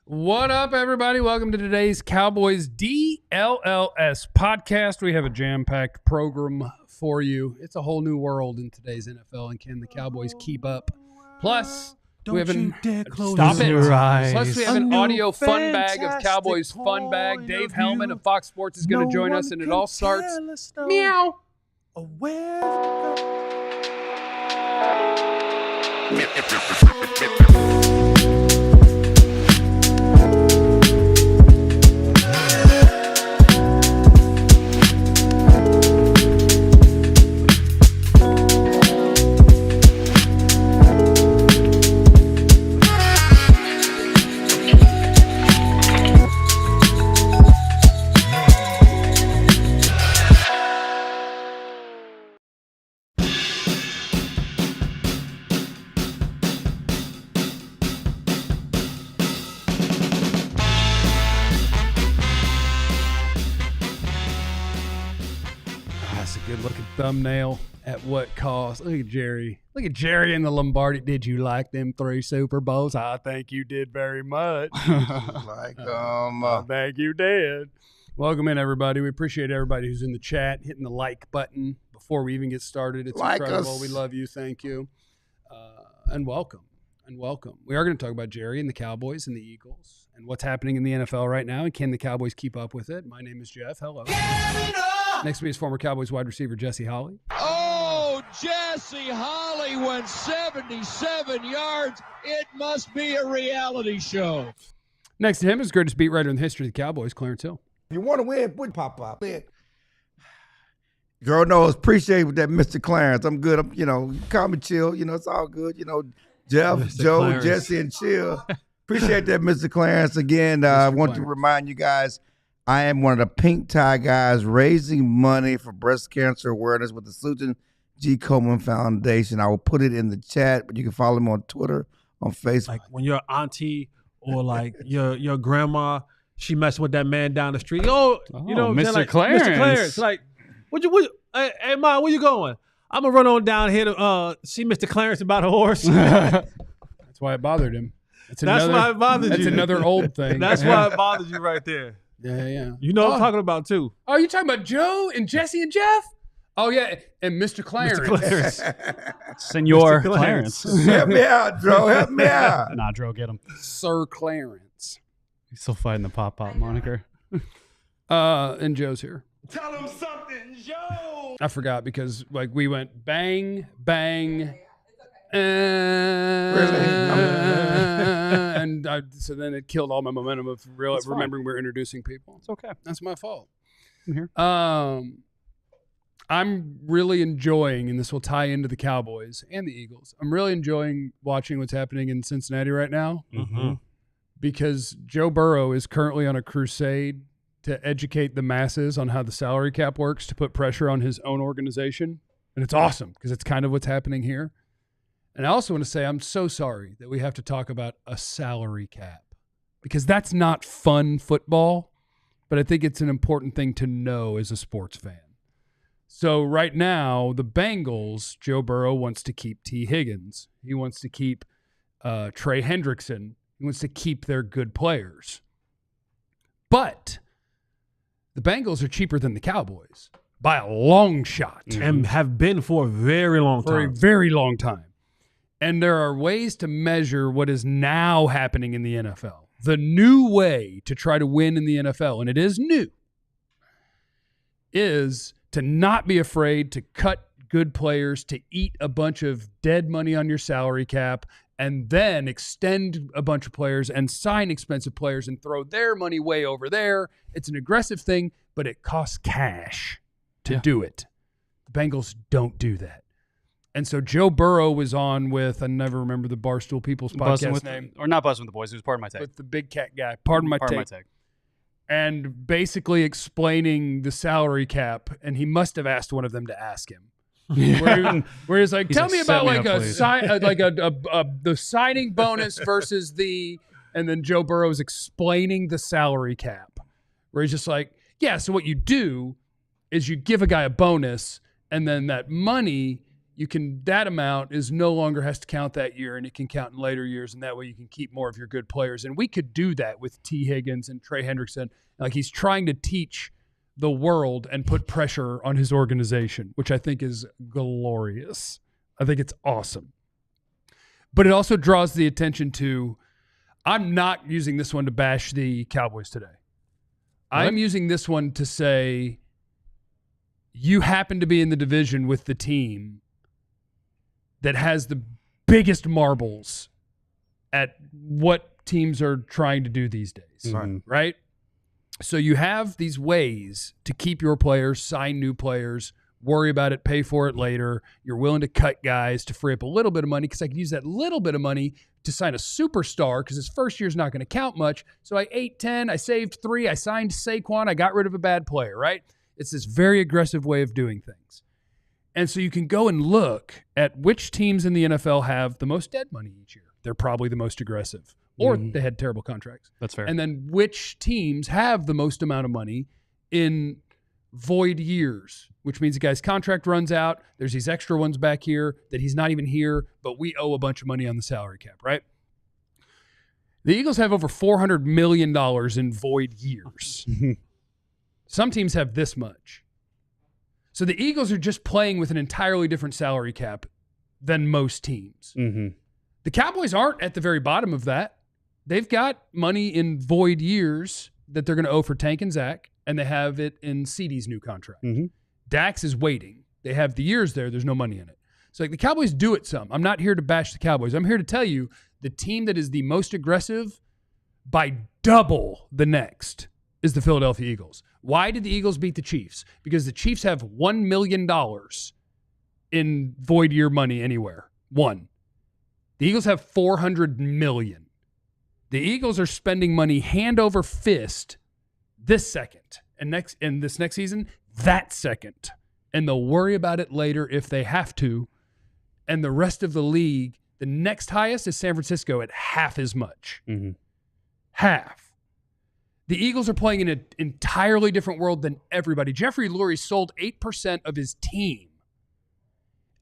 What up, everybody? Welcome to today's Cowboys DLLS podcast. We have a jam-packed program for you. It's a whole new world in today's NFL, and can the Cowboys keep up? Plus, we have an audio fun bag of Cowboys fun bag. Dave Helman of FOX Sports is going to join us, and it all starts meow. Thumbnail at what cost? Look at Jerry. Look at Jerry in the Lombardi. Did you like them 3 Super Bowls? I think you did very much. I think you did. Welcome in, everybody. We appreciate everybody who's in the chat, hitting the like button before we even get started. It's like incredible. We love you. Thank you. And welcome. We are going to talk about Jerry and the Cowboys and the Eagles and what's happening in the NFL right now, and can the Cowboys keep up with it? My name is Jeff. Hello. Next to me is former Cowboys wide receiver Jesse Holley. Oh, Jesse Holley went 77 yards. It must be a reality show. Next to him is greatest beat writer in the history of the Cowboys, Clarence Hill. If you want to win, put pop. Girl knows, appreciate that, Mr. Clarence. I'm good. Call me Chill. It's all good. Jeff, Mr. Joe, Clarence. Jesse, and Chill. Appreciate that, Mr. Clarence. Again, I want to remind you guys, I am one of the pink tie guys raising money for breast cancer awareness with the Susan G. Komen Foundation. I will put it in the chat, but you can follow me on Twitter, on Facebook. Like when your auntie or like your grandma, she messing with that man down the street. Mr. Like, Clarence. Mr. Clarence. Like, hey, Ma, where you going? I'm going to run on down here to see Mr. Clarence about a horse. That's why it bothered him. That's why it bothered you. That's another old thing. That's why it bothers you right there. Yeah. You know what I'm talking about, too. Oh, you talking about Joe and Jesse and Jeff? Oh, yeah, and Mr. Clarence. Mr. Clarence. Senor Clarence. Help me out, Dro. Help me out. Nah, Dro, get him. Sir Clarence. He's still fighting the pop-pop moniker. And Joe's here. Tell him something, Joe. I forgot because we went bang, bang, and so then it killed all my momentum of remembering we're introducing people. It's okay. That's my fault. I'm here. I'm really enjoying, and this will tie into the Cowboys and the Eagles. I'm really enjoying watching what's happening in Cincinnati right now because Joe Burrow is currently on a crusade to educate the masses on how the salary cap works to put pressure on his own organization. And it's awesome because it's kind of what's happening here. And I also want to say I'm so sorry that we have to talk about a salary cap because that's not fun football, but I think it's an important thing to know as a sports fan. So right now, the Bengals, Joe Burrow wants to keep T. Higgins. He wants to keep Trey Hendrickson. He wants to keep their good players. But the Bengals are cheaper than the Cowboys by a long shot. And have been for a very long time. For a very long time. And there are ways to measure what is now happening in the NFL. The new way to try to win in the NFL, and it is new, is to not be afraid to cut good players, to eat a bunch of dead money on your salary cap, and then extend a bunch of players and sign expensive players and throw their money way over there. It's an aggressive thing, but it costs cash to do it. The Bengals don't do that. And so Joe Burrow was on with, I never remember the Barstool People's podcast name. Or not Buzzing with the Boys, it was Pardon My Take. With the big cat guy. Pardon my take. And basically explaining the salary cap, and he must have asked one of them to ask him. Where he's like, tell me about the signing bonus versus the, and then Joe Burrow's explaining the salary cap, where he's just like, yeah, so what you do is you give a guy a bonus, and then that money that amount is no longer has to count that year, and it can count in later years, and that way you can keep more of your good players. And we could do that with T. Higgins and Trey Hendrickson. Like, he's trying to teach the world and put pressure on his organization, which I think is glorious. I think it's awesome. But it also draws the attention to, I'm not using this one to bash the Cowboys today. I'm using this one to say, you happen to be in the division with the team that has the biggest marbles at what teams are trying to do these days, right? So you have these ways to keep your players, sign new players, worry about it, pay for it later. You're willing to cut guys to free up a little bit of money because I could use that little bit of money to sign a superstar because his first year's not going to count much. So I ate 10, I saved 3, I signed Saquon, I got rid of a bad player, right? It's this very aggressive way of doing things. And so you can go and look at which teams in the NFL have the most dead money each year. They're probably the most aggressive. Or they had terrible contracts. That's fair. And then which teams have the most amount of money in void years, which means the guy's contract runs out. There's these extra ones back here that he's not even here, but we owe a bunch of money on the salary cap, right? The Eagles have over $400 million in void years. Some teams have this much. So the Eagles are just playing with an entirely different salary cap than most teams. The Cowboys aren't at the very bottom of that. They've got money in void years that they're going to owe for Tank and Zach, and they have it in CeeDee's new contract. Dax is waiting. They have the years there. There's no money in it. So like, the Cowboys do it some. I'm not here to bash the Cowboys. I'm here to tell you the team that is the most aggressive by double the next is the Philadelphia Eagles. Why did the Eagles beat the Chiefs? Because the Chiefs have $1 million in void year money anywhere. One. The Eagles have $400 million. The Eagles are spending money hand over fist this second and this next season, that second. And they'll worry about it later if they have to. And the rest of the league, the next highest is San Francisco at half as much. Half. The Eagles are playing in an entirely different world than everybody. Jeffrey Lurie sold 8% of his team.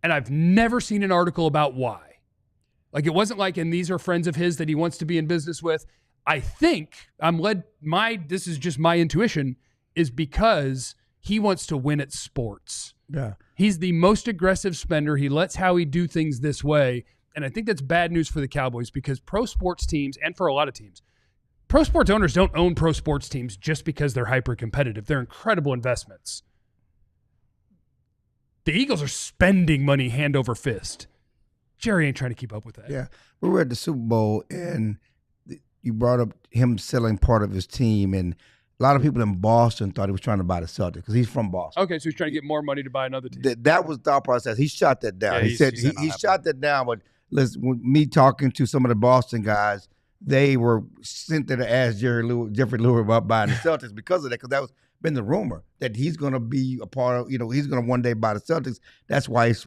And I've never seen an article about why. Like, it wasn't like, and these are friends of his that he wants to be in business with. I think this is just my intuition, is because he wants to win at sports. Yeah. He's the most aggressive spender. He lets Howie do things this way. And I think that's bad news for the Cowboys because pro sports teams, and for a lot of teams, pro sports owners don't own pro sports teams just because they're hyper competitive. They're incredible investments. The Eagles are spending money hand over fist. Jerry ain't trying to keep up with that. Yeah. We were at the Super Bowl, and you brought up him selling part of his team, and a lot of people in Boston thought he was trying to buy the Celtics because he's from Boston. Okay, so he's trying to get more money to buy another team. That was the thought process. He shot that down. Yeah, he said he shot that down, but listen, me talking to some of the Boston guys, they were sent there to ask Jeffrey Lurie about buying the Celtics because of that, because that was been the rumor that he's going to be a part of, he's going to one day buy the Celtics. That's why he's,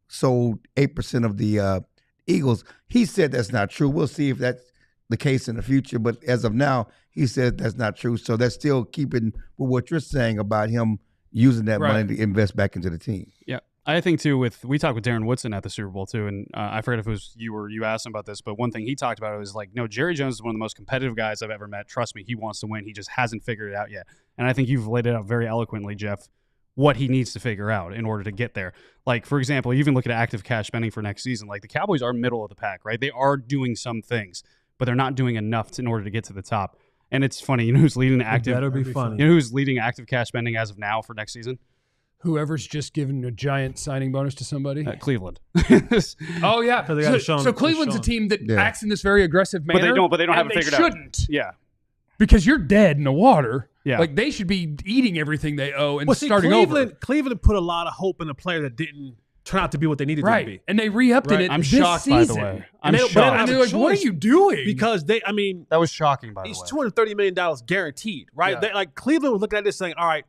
sold 8% of the Eagles. He said that's not true. We'll see if that's the case in the future. But as of now, he said that's not true. So that's still keeping with what you're saying about him using that money to invest back into the team. Yeah. I think, too, we talked with Darren Woodson at the Super Bowl, too, and I forget if it was you or you asked him about this, but one thing he talked about was like, no, Jerry Jones is one of the most competitive guys I've ever met. Trust me, he wants to win. He just hasn't figured it out yet. And I think you've laid it out very eloquently, Jeff, what he needs to figure out in order to get there. Like, for example, you even look at active cash spending for next season. Like, the Cowboys are middle of the pack, right? They are doing some things, but they're not doing enough in order to get to the top. And it's funny, who's leading the active? Better be funny. Who's leading active cash spending as of now for next season? Whoever's just given a giant signing bonus to somebody. Cleveland. Oh yeah. So Cleveland's a team that acts in this very aggressive manner. But they don't have it figured out. They shouldn't. Yeah. Because you're dead in the water. Yeah. Like, they should be eating everything they owe and starting over. Cleveland put a lot of hope in a player that didn't turn out to be what they needed to be. And they re-upped in it I'm this shocked, season. by the way. I'm shocked. And they're like, what are you doing? Because that was shocking, by the way. He's $230 million guaranteed, right? Yeah. Cleveland was looking at this saying, all right,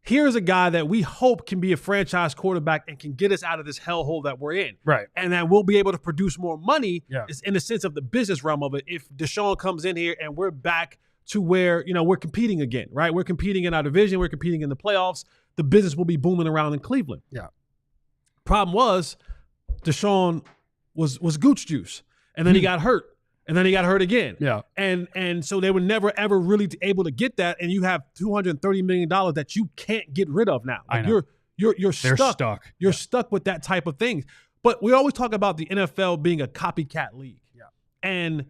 here's a guy that we hope can be a franchise quarterback and can get us out of this hellhole that we're in. Right. And that we'll be able to produce more money is in the sense of the business realm of it if Deshaun comes in here and we're back to where, we're competing again, right? We're competing in our division. We're competing in the playoffs. The business will be booming around in Cleveland. Yeah. Problem was, Deshaun was gooch juice, and then he got hurt, and then he got hurt again. Yeah, and so they were never ever really able to get that, and you have $230 million that you can't get rid of now. Like I know. You're stuck. stuck. You're stuck with that type of thing. But we always talk about the NFL being a copycat league. Yeah. And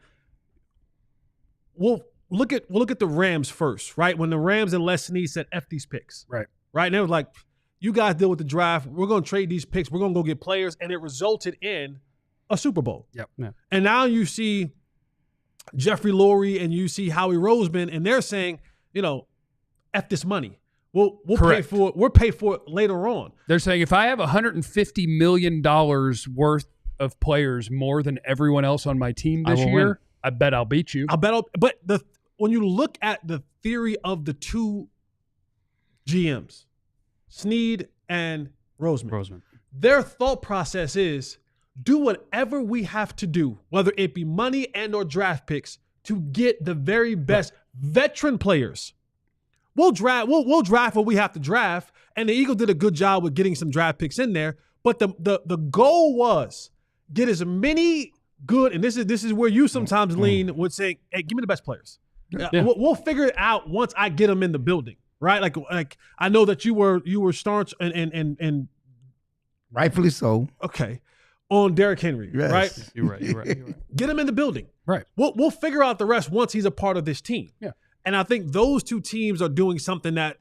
we'll look at the Rams first, right? When the Rams and Les Snead said F these picks. Right. Right. And they were like, you guys deal with the draft. We're going to trade these picks. We're going to go get players. And it resulted in a Super Bowl. Yep. Yeah. And now you see Jeffrey Lurie and you see Howie Roseman, and they're saying, F this money. We'll pay for it. We'll pay for it later on. They're saying if I have $150 million worth of players more than everyone else on my team this year, win. I bet I'll beat you. But when you look at the theory of the two GMs, Snead and Roseman, their thought process is do whatever we have to do, whether it be money and or draft picks, to get the very best veteran players. We'll draft what we have to draft, and the Eagles did a good job with getting some draft picks in there. But the goal was get as many good, and this is where you sometimes lean with saying, "Hey, give me the best players." Yeah. We'll figure it out once I get them in the building, right? Like I know that you were staunch and rightfully so. Okay, on Derrick Henry, Yes. right? You're right. Get him in the building, Right. We'll figure out the rest once he's a part of this team. Yeah. And I think those two teams are doing something that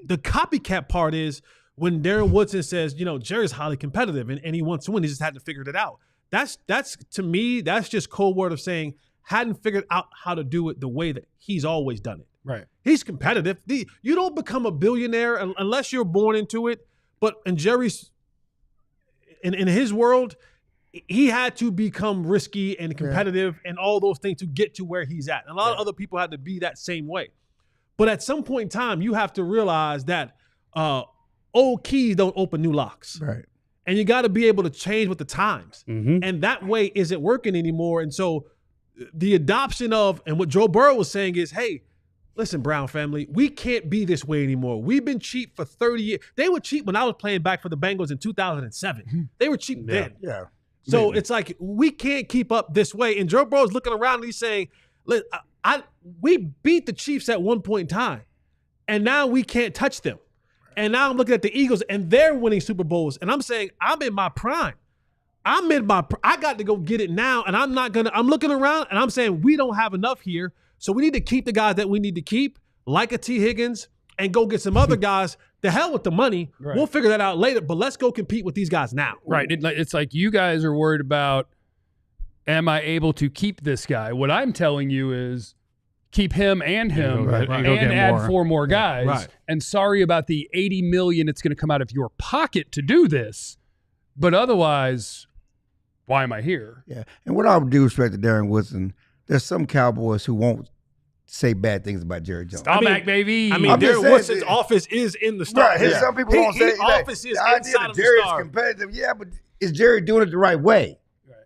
the copycat part is when Darren Woodson says, Jerry's highly competitive and he wants to win. He just hadn't figured it out. That's to me, that's just code word of saying hadn't figured out how to do it the way that he's always done it. Right. He's competitive. You don't become a billionaire unless you're born into it. But in Jerry's, in his world, he had to become risky and competitive and all those things to get to where he's at. And a lot of other people had to be that same way. But at some point in time, you have to realize that old keys don't open new locks. Right. And you got to be able to change with the times. Mm-hmm. And that way isn't working anymore. And so the adoption of, and what Joe Burrow was saying is, hey, listen, Brown family, we can't be this way anymore. We've been cheap for 30 years. They were cheap when I was playing back for the Bengals in 2007. They were cheap then. Yeah. So it's like, we can't keep up this way. And Joe Burrow's looking around and he's saying, we beat the Chiefs at one point in time, and now we can't touch them. And now I'm looking at the Eagles, and they're winning Super Bowls. And I'm saying, I'm in my prime. I got to go get it now, and I'm looking around, and I'm saying, we don't have enough here, so we need to keep the guys that we need to keep, like a T. Higgins, and go get some other guys. The hell with the money. Right. We'll figure that out later, but let's go compete with these guys now. Right. It's like you guys are worried about, am I able to keep this guy? What I'm telling you is keep him and add 4 more guys. Right. And sorry about the $80 million it's going to come out of your pocket to do this, but otherwise, why am I here? Yeah. And what I would do respect to Darren Woodson, there's some Cowboys who won't say bad things about Jerry Jones. Stop back, baby. Darren Woodson's office is in the star. Right. Some people don't say his office is the idea inside that of the Jerry's star. competitive. Yeah, but is Jerry doing it the right way?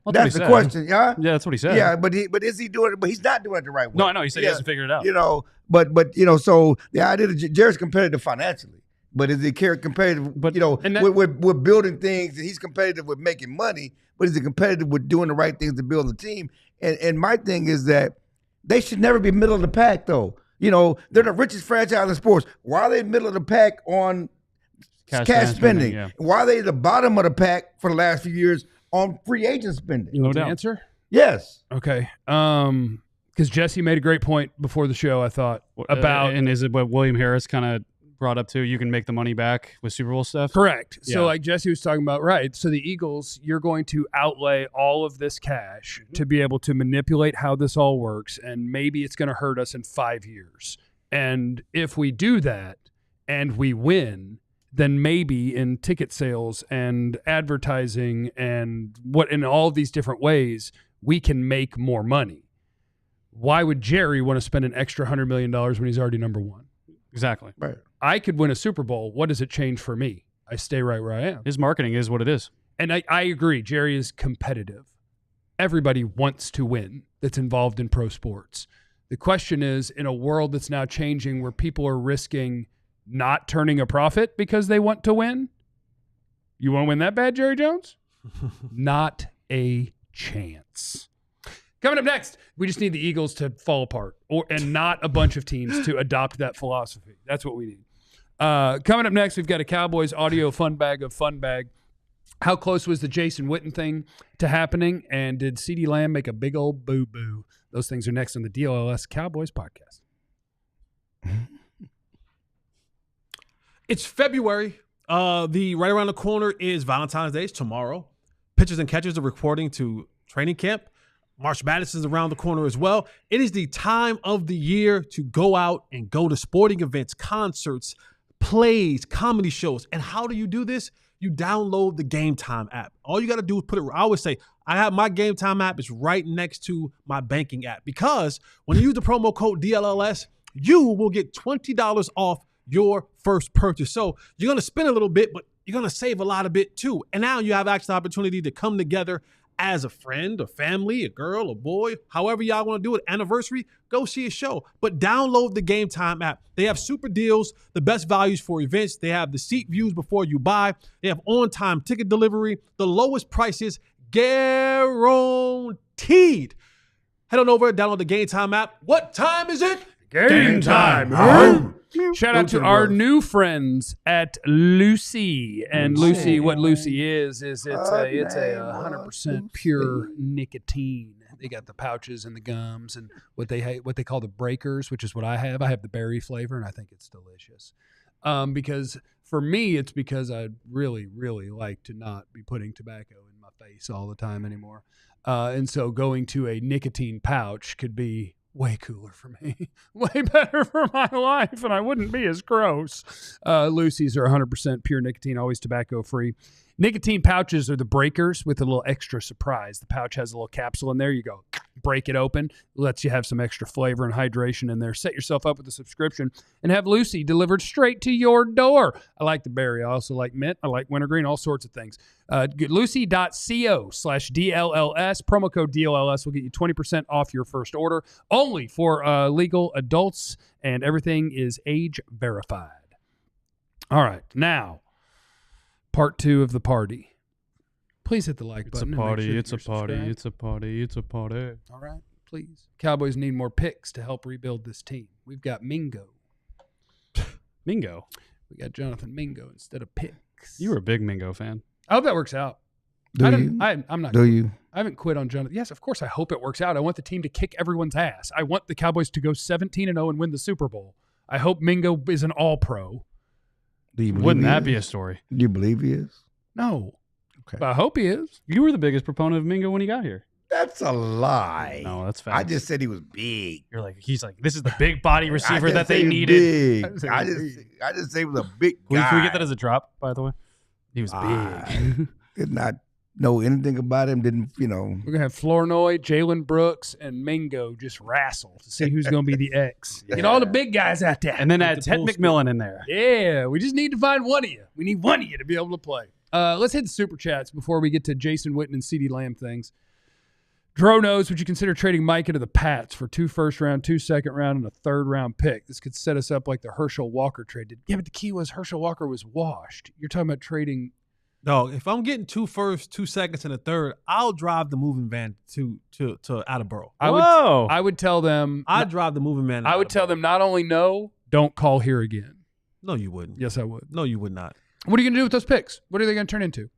Well, that's the question, yeah. Yeah, that's what he said. Yeah, but is he doing it? But he's not doing it the right way. No, I know. He said he hasn't figured it out. But so the idea that Jerry's competitive financially, but is he competitive? But we're building things, and he's competitive with making money. But is he competitive with doing the right things to build the team? And my thing is that they should never be middle of the pack, though. They're the richest franchise in sports. Why are they middle of the pack on cash spending? Yeah. Why are they the bottom of the pack for the last few years on free agent spending? No doubt. Answer? Yes. Okay. Because Jesse made a great point before the show, I thought, about. And is it what William Harris kind of brought up too? You can make the money back with Super Bowl stuff? Correct. Yeah. So like Jesse was talking about, right. So the Eagles, you're going to outlay all of this cash to be able to manipulate how this all works. And maybe it's going to hurt us in 5 years. And if we do that and we win, then maybe in ticket sales and advertising and in all these different ways, we can make more money. Why would Jerry want to spend an extra $100 million when he's already number one? Exactly. Right. I could win a Super Bowl. What does it change for me? I stay right where I am. His marketing is what it is. And I agree. Jerry is competitive. Everybody wants to win that's involved in pro sports. The question is, in a world that's now changing where people are risking not turning a profit because they want to win, You want to win that bad, Jerry Jones? Not a chance. Coming up next, we just need the Eagles to fall apart and not a bunch of teams to adopt that philosophy. That's what we need. Coming up next, we've got a Cowboys audio fun bag of fun bag. How close was the Jason Witten thing to happening? And did CeeDee Lamb make a big old boo-boo? Those things are next on the DLLS Cowboys podcast. It's February. The right around the corner is Valentine's Day. It's tomorrow. Pitchers and catchers are reporting to training camp. March Madness is around the corner as well. It is the time of the year to go out and go to sporting events, concerts, plays, comedy shows. And how do you do this? You download the Game Time app. All you got to do is put it, I always say, I have my Game Time app. It's right next to my banking app. Because when you use the promo code DLLS, you will get $20 off your first purchase. So you're going to spend a little bit, but you're going to save a lot of it too. And now you have actual opportunity to come together as a friend, a family, a girl, a boy, however y'all want to do it, anniversary, go see a show. But download the Game Time app. They have super deals, the best values for events. They have the seat views before you buy. They have on-time ticket delivery, the lowest prices guaranteed. Head on over, download the Game Time app. What time is it? Game time. Shout out to our new friends at Lucy. And Lucy, what Lucy is it's a 100% pure nicotine. They got the pouches and the gums and what they call the breakers, which is what I have. I have the berry flavor, and I think it's delicious. Because for me, it's because I really, really like to not be putting tobacco in my face all the time anymore. And so going to a nicotine pouch could be way cooler for me, way better for my life, and I wouldn't be as gross. Lucy's are 100% pure nicotine, always tobacco-free. Nicotine pouches are the breakers with a little extra surprise. The pouch has a little capsule in there. You go, break it open, lets you have some extra flavor and hydration in there. Set yourself up with a subscription and have Lucy delivered straight to your door. I like the berry. I also like mint. I like wintergreen, all sorts of things. Lucy.co/DLLS. Promo code DLLS will get you 20% off your first order, only for legal adults, and everything is age verified. All right, now, part 2 of the party. Please hit the like button. It's a party. It's a party. It's a party. It's a party. All right, please. Cowboys need more picks to help rebuild this team. We've got Mingo. Mingo. We got Jonathan Mingo instead of picks. You were a big Mingo fan. I hope that works out. I'm not. Do you? I haven't quit on Jonathan. Yes, of course. I hope it works out. I want the team to kick everyone's ass. I want the Cowboys to go 17-0 and win the Super Bowl. I hope Mingo is an All-Pro. Wouldn't that be a story? Do you believe he is? No. Okay. But I hope he is. You were the biggest proponent of Mingo when he got here. That's a lie. No, that's fact. I just said he was big. You're like, he's like, this is the big body receiver that they needed. I just say he was a big guy. Can we get that as a drop, by the way? He was big. Did not know anything about him. Didn't, We're going to have Flournoy, Jalen Brooks, and Mingo just wrestle to see who's going to be the X. Yeah. Get all the big guys out there. And then add Ted McMillan in there. Yeah, we just need to find one of you. We need one of you to be able to play. Let's hit the super chats before we get to Jason Witten and CeeDee Lamb things. Dro knows, would you consider trading Micah to the Pats for 2 first-round, 2 second-round, and a third-round pick? This could set us up like the Herschel Walker trade. Yeah, but the key was Herschel Walker was washed. You're talking about trading. No, if I'm getting 2 firsts, 2 seconds, and a third, I'll drive the moving van to Attleboro. I would tell them. I'd drive the moving van. I would tell them not only no, don't call here again. No, you wouldn't. Yes, I would. No, you would not. What are you going to do with those picks? What are they going to turn into?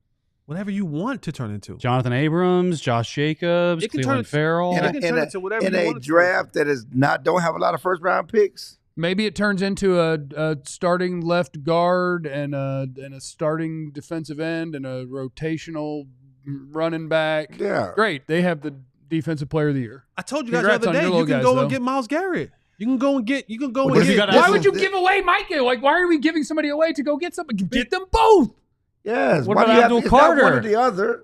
Whatever you want to turn into. Jonathan Abrams, Josh Jacobs, Cleveland Farrell. In a draft that is don't have a lot of first-round picks. Maybe it turns into a starting left guard and a starting defensive end and a rotational running back. Yeah. Great. They have the defensive player of the year. I told you guys the other day, you can go and get Myles Garrett. You can go and get. Why would you give away Micah? Like, why are we giving somebody away to go get somebody? Get them both. Yes. What about Abdul Carter? One or the other.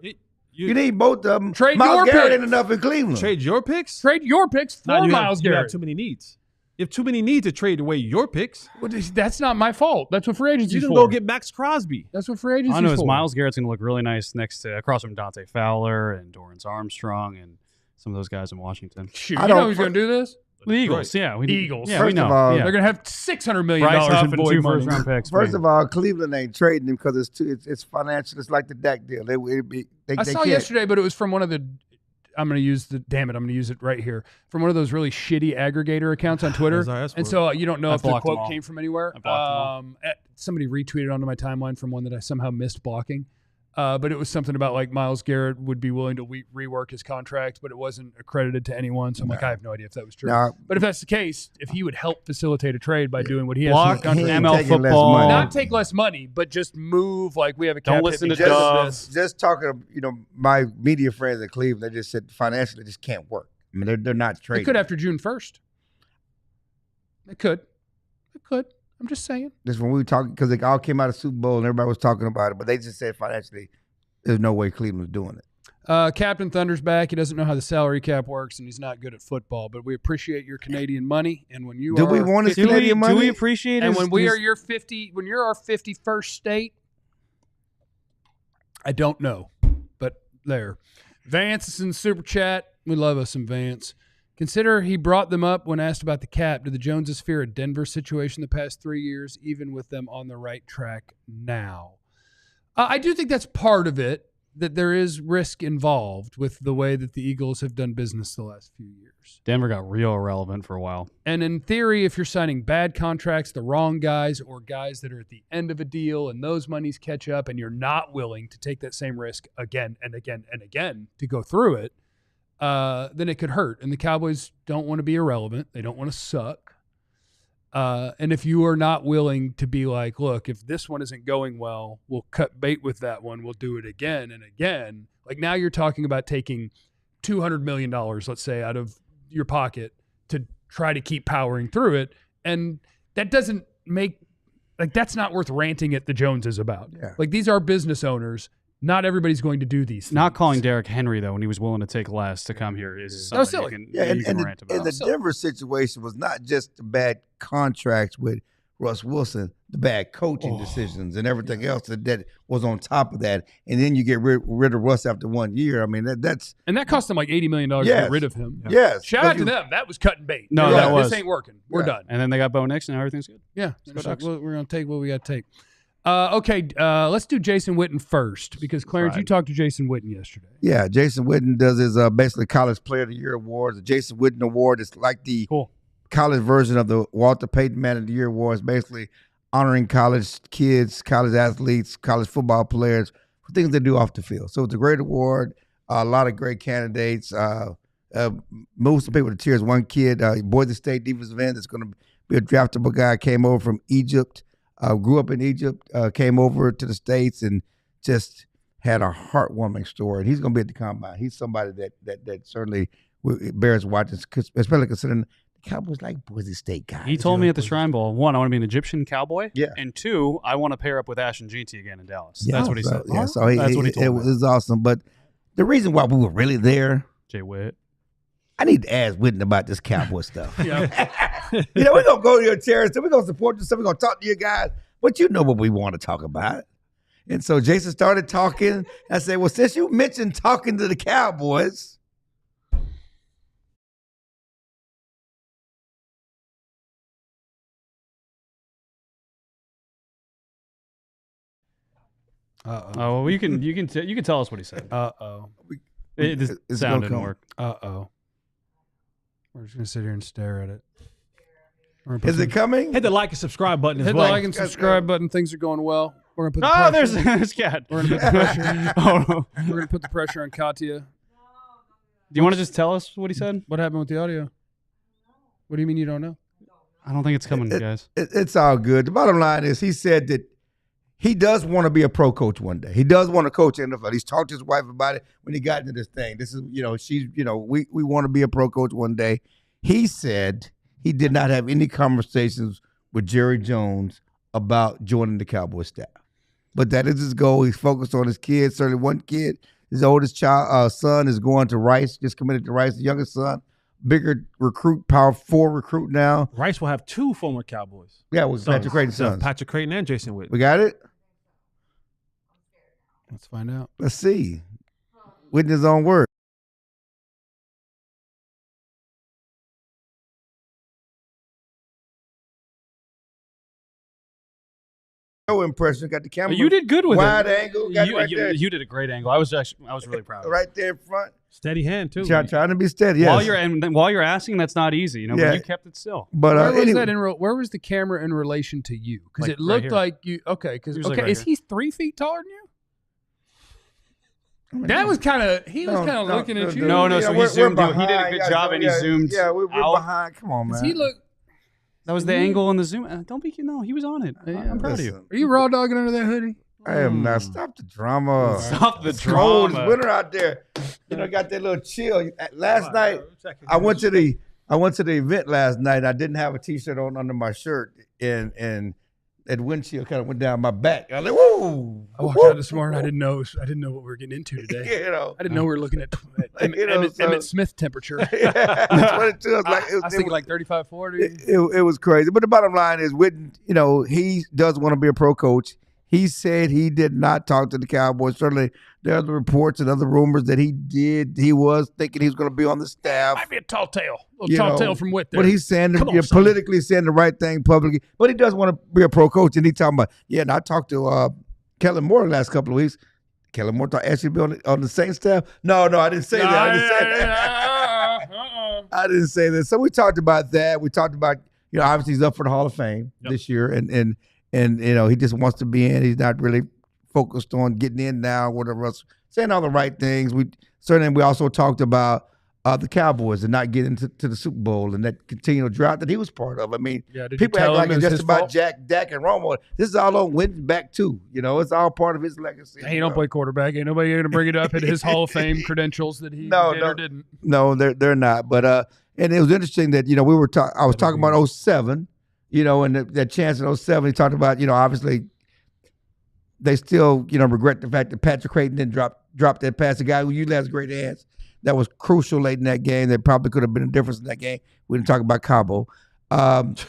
You need both of them. Trade Myles your Garrett picks. ain't enough in Cleveland. Trade your picks? Trade your picks for Myles Garrett. You have too many needs. You have too many needs to trade away your picks. Well, that's not my fault. That's what free agency is for. You can go get Max Crosby. That's what free agency is for. I know Myles Garrett's going to look really nice across from Dante Fowler and Dorrance Armstrong and some of those guys in Washington. Shoot, you know who's going to do this? The Eagles, yeah. Eagles. Yeah, First we know. of all, yeah. They're going to have $600 million Bryce Huff in and void 2 money. first-round picks. First of all, Cleveland ain't trading him because it's financial. It's like the Dak deal. I saw yesterday, but it was from one of the. I'm going to use it right here from one of those really shitty aggregator accounts on Twitter. And so you don't know if the quote came from anywhere. Somebody retweeted onto my timeline from one that I somehow missed blocking. But it was something about like Myles Garrett would be willing to rework his contract, but it wasn't accredited to anyone. So I'm like, I have no idea if that was true. But if that's the case, if he would help facilitate a trade by doing what he has block to do, ML football, not take less money, but just move like we have a cap. Don't listen to just talking to my media friends in Cleveland, they just said financially it just can't work. I mean, they're not trading. It could after June 1st. It could. I'm just saying. This when we were talking because they all came out of Super Bowl and everybody was talking about it, but they just said financially, there's no way Cleveland's doing it. Captain Thunder's back. He doesn't know how the salary cap works, and he's not good at football. But we appreciate your Canadian money, and when you we want his Canadian money? Do we appreciate it? And when you're our 51st state, I don't know, but there. Vance is in the super chat. We love us some Vance. Consider he brought them up when asked about the cap. Do the Joneses fear a Denver situation the past 3 years, even with them on the right track now? I do think that's part of it, that there is risk involved with the way that the Eagles have done business the last few years. Denver got real irrelevant for a while. And in theory, if you're signing bad contracts, the wrong guys, or guys that are at the end of a deal and those monies catch up and you're not willing to take that same risk again and again and again to go through it, then it could hurt. And the Cowboys don't want to be irrelevant. They don't want to suck. And if you are not willing to be like, look, if this one isn't going well, we'll cut bait with that one. We'll do it again and again. Like now you're talking about taking $200 million, let's say, out of your pocket to try to keep powering through it. And that doesn't make – like that's not worth ranting at the Joneses about. Yeah. Like these are business owners. Not everybody's going to do these things. Not calling Derrick Henry, though, when he was willing to take less to come here is something you can rant about. And the Denver situation was not just the bad contracts with Russ Wilson, the bad coaching decisions and everything else that was on top of that. And then you get rid of Russ after 1 year. I mean, that's – And that cost them like $80 million to get rid of him. Yes. Shout out to them. That was cutting bait. No, that was. This ain't working. We're done. And then they got Bo Nix and everything's good. Yeah. We're going to take what we got to take. Okay, let's do Jason Witten first because, Clarence, you talked to Jason Witten yesterday. Yeah, Jason Witten does his basically College Player of the Year awards. The Jason Witten Award is like the college version of the Walter Payton Man of the Year Awards, basically honoring college kids, college athletes, college football players for things they do off the field. So it's a great award, a lot of great candidates. Most of the people to cheers. One kid, Boise State defensive end, that's going to be a draftable guy, came over from Egypt. Grew up in Egypt, came over to the States, and just had a heartwarming story. And he's going to be at the Combine. He's somebody that certainly bears watching, especially considering the Cowboys like Boise State guys. He told me at the Shrine Bowl, 1, I want to be an Egyptian cowboy. Yeah. And 2, I want to pair up with Ashton Jeanty again in Dallas. That's what he said. Yeah, so that's what he told me. It was awesome. But the reason why we were really there, Jay Witt. I need to ask Witten about this Cowboy stuff. Yeah. We're going to go to your terrorists. We're going to support you. We're going to talk to you guys. But you know what we want to talk about. And so Jason started talking. I said, well, since you mentioned talking to the Cowboys. Uh-oh. Oh, well, you can tell us what he said. Uh-oh. The sound didn't work. Uh-oh. We're just going to sit here and stare at it. Is it coming? Hit the like and subscribe button as Hit well. the like and subscribe button. Things are going well. We're going to put the pressure. There's Cat. We're going to put the pressure. We're going to put the pressure on Katya. Do you want to just tell us what he said? What happened with the audio? What do you mean you don't know? I don't think it's coming, guys. It's all good. The bottom line is he said that he does want to be a pro coach one day. He does want to coach in the NFL. He's talked to his wife about it when he got into this thing. This is, we want to be a pro coach one day. He said he did not have any conversations with Jerry Jones about joining the Cowboys staff. But that is his goal. He's focused on his kids. Certainly one kid, his oldest son is going to Rice, just committed to Rice. The youngest son, bigger recruit, Power 4 recruit now. Rice will have 2 former Cowboys. Yeah, with Patrick Creighton's sons. Patrick Creighton and Jason Witten. We got it? Let's find out. Let's see. Witten his own word. No impression. Got the camera. You did good with wide it. angle. Got You, right you, there. you did a great angle. I was really proud of you. Right there in front. Steady hand too. Trying to be steady. Yes. While you're asking, that's not easy, but you kept it still. But where was the camera in relation to you? Because Like it looked right like you. Okay, because He was like right is here. he 3 feet taller than you? That was kind of. He was kind of looking at you. No, so he zoomed. He did a good job, and he zoomed. Yeah, we're out. behind. Come on, man. He looked. That was the angle in the zoom. Don't be. No, he was on it. I'm proud of you. Are you raw dogging under that hoodie? I am not. Stop the drama. Stop the It's cold. drama. It's winter out there. Got that little chill. Last night, I went to the event last night. I didn't have a T-shirt on under my shirt, and that wind chill kind of went down my back. I was like, whoa! I walked out this morning. I didn't know what we were getting into today. I didn't know we were looking at Emmett Smith temperature. Yeah, that's what it was like. I was thinking like 35, 40. It was crazy. But the bottom line is, Witten, he does want to be a pro coach. He said he did not talk to the Cowboys. Certainly, there are the reports and other rumors that he did. He was thinking he was going to be on the staff. Might be a tall tale. A little tall tale from Witt there. But he's saying politically saying the right thing publicly. But he does want to be a pro coach. And he's talking about, and I talked to Kellen Moore the last couple of weeks. Kellen Moore thought actually be on the same staff. No, I didn't say that. I didn't say that. I didn't say that. So we talked about that. We talked about, obviously he's up for the Hall of Fame this year. And he just wants to be in. He's not really focused on getting in now, whatever else. Saying all the right things. We also talked about the Cowboys and not getting to the Super Bowl and that continual drought that he was part of. I mean, people act like it's just about Dak and Romo. This is all on Witten's back too. It's all part of his legacy. He don't play quarterback. Ain't nobody going to bring it up at his Hall of Fame credentials that he did or didn't. No, they're not. But and it was interesting that I was talking about 07. And that chance in 07, he talked about, obviously they still, regret the fact that Patrick Creighton didn't drop that pass. A guy who usually has great hands. That was crucial late in that game. That probably could have been a difference in that game. We didn't talk about Cabo. But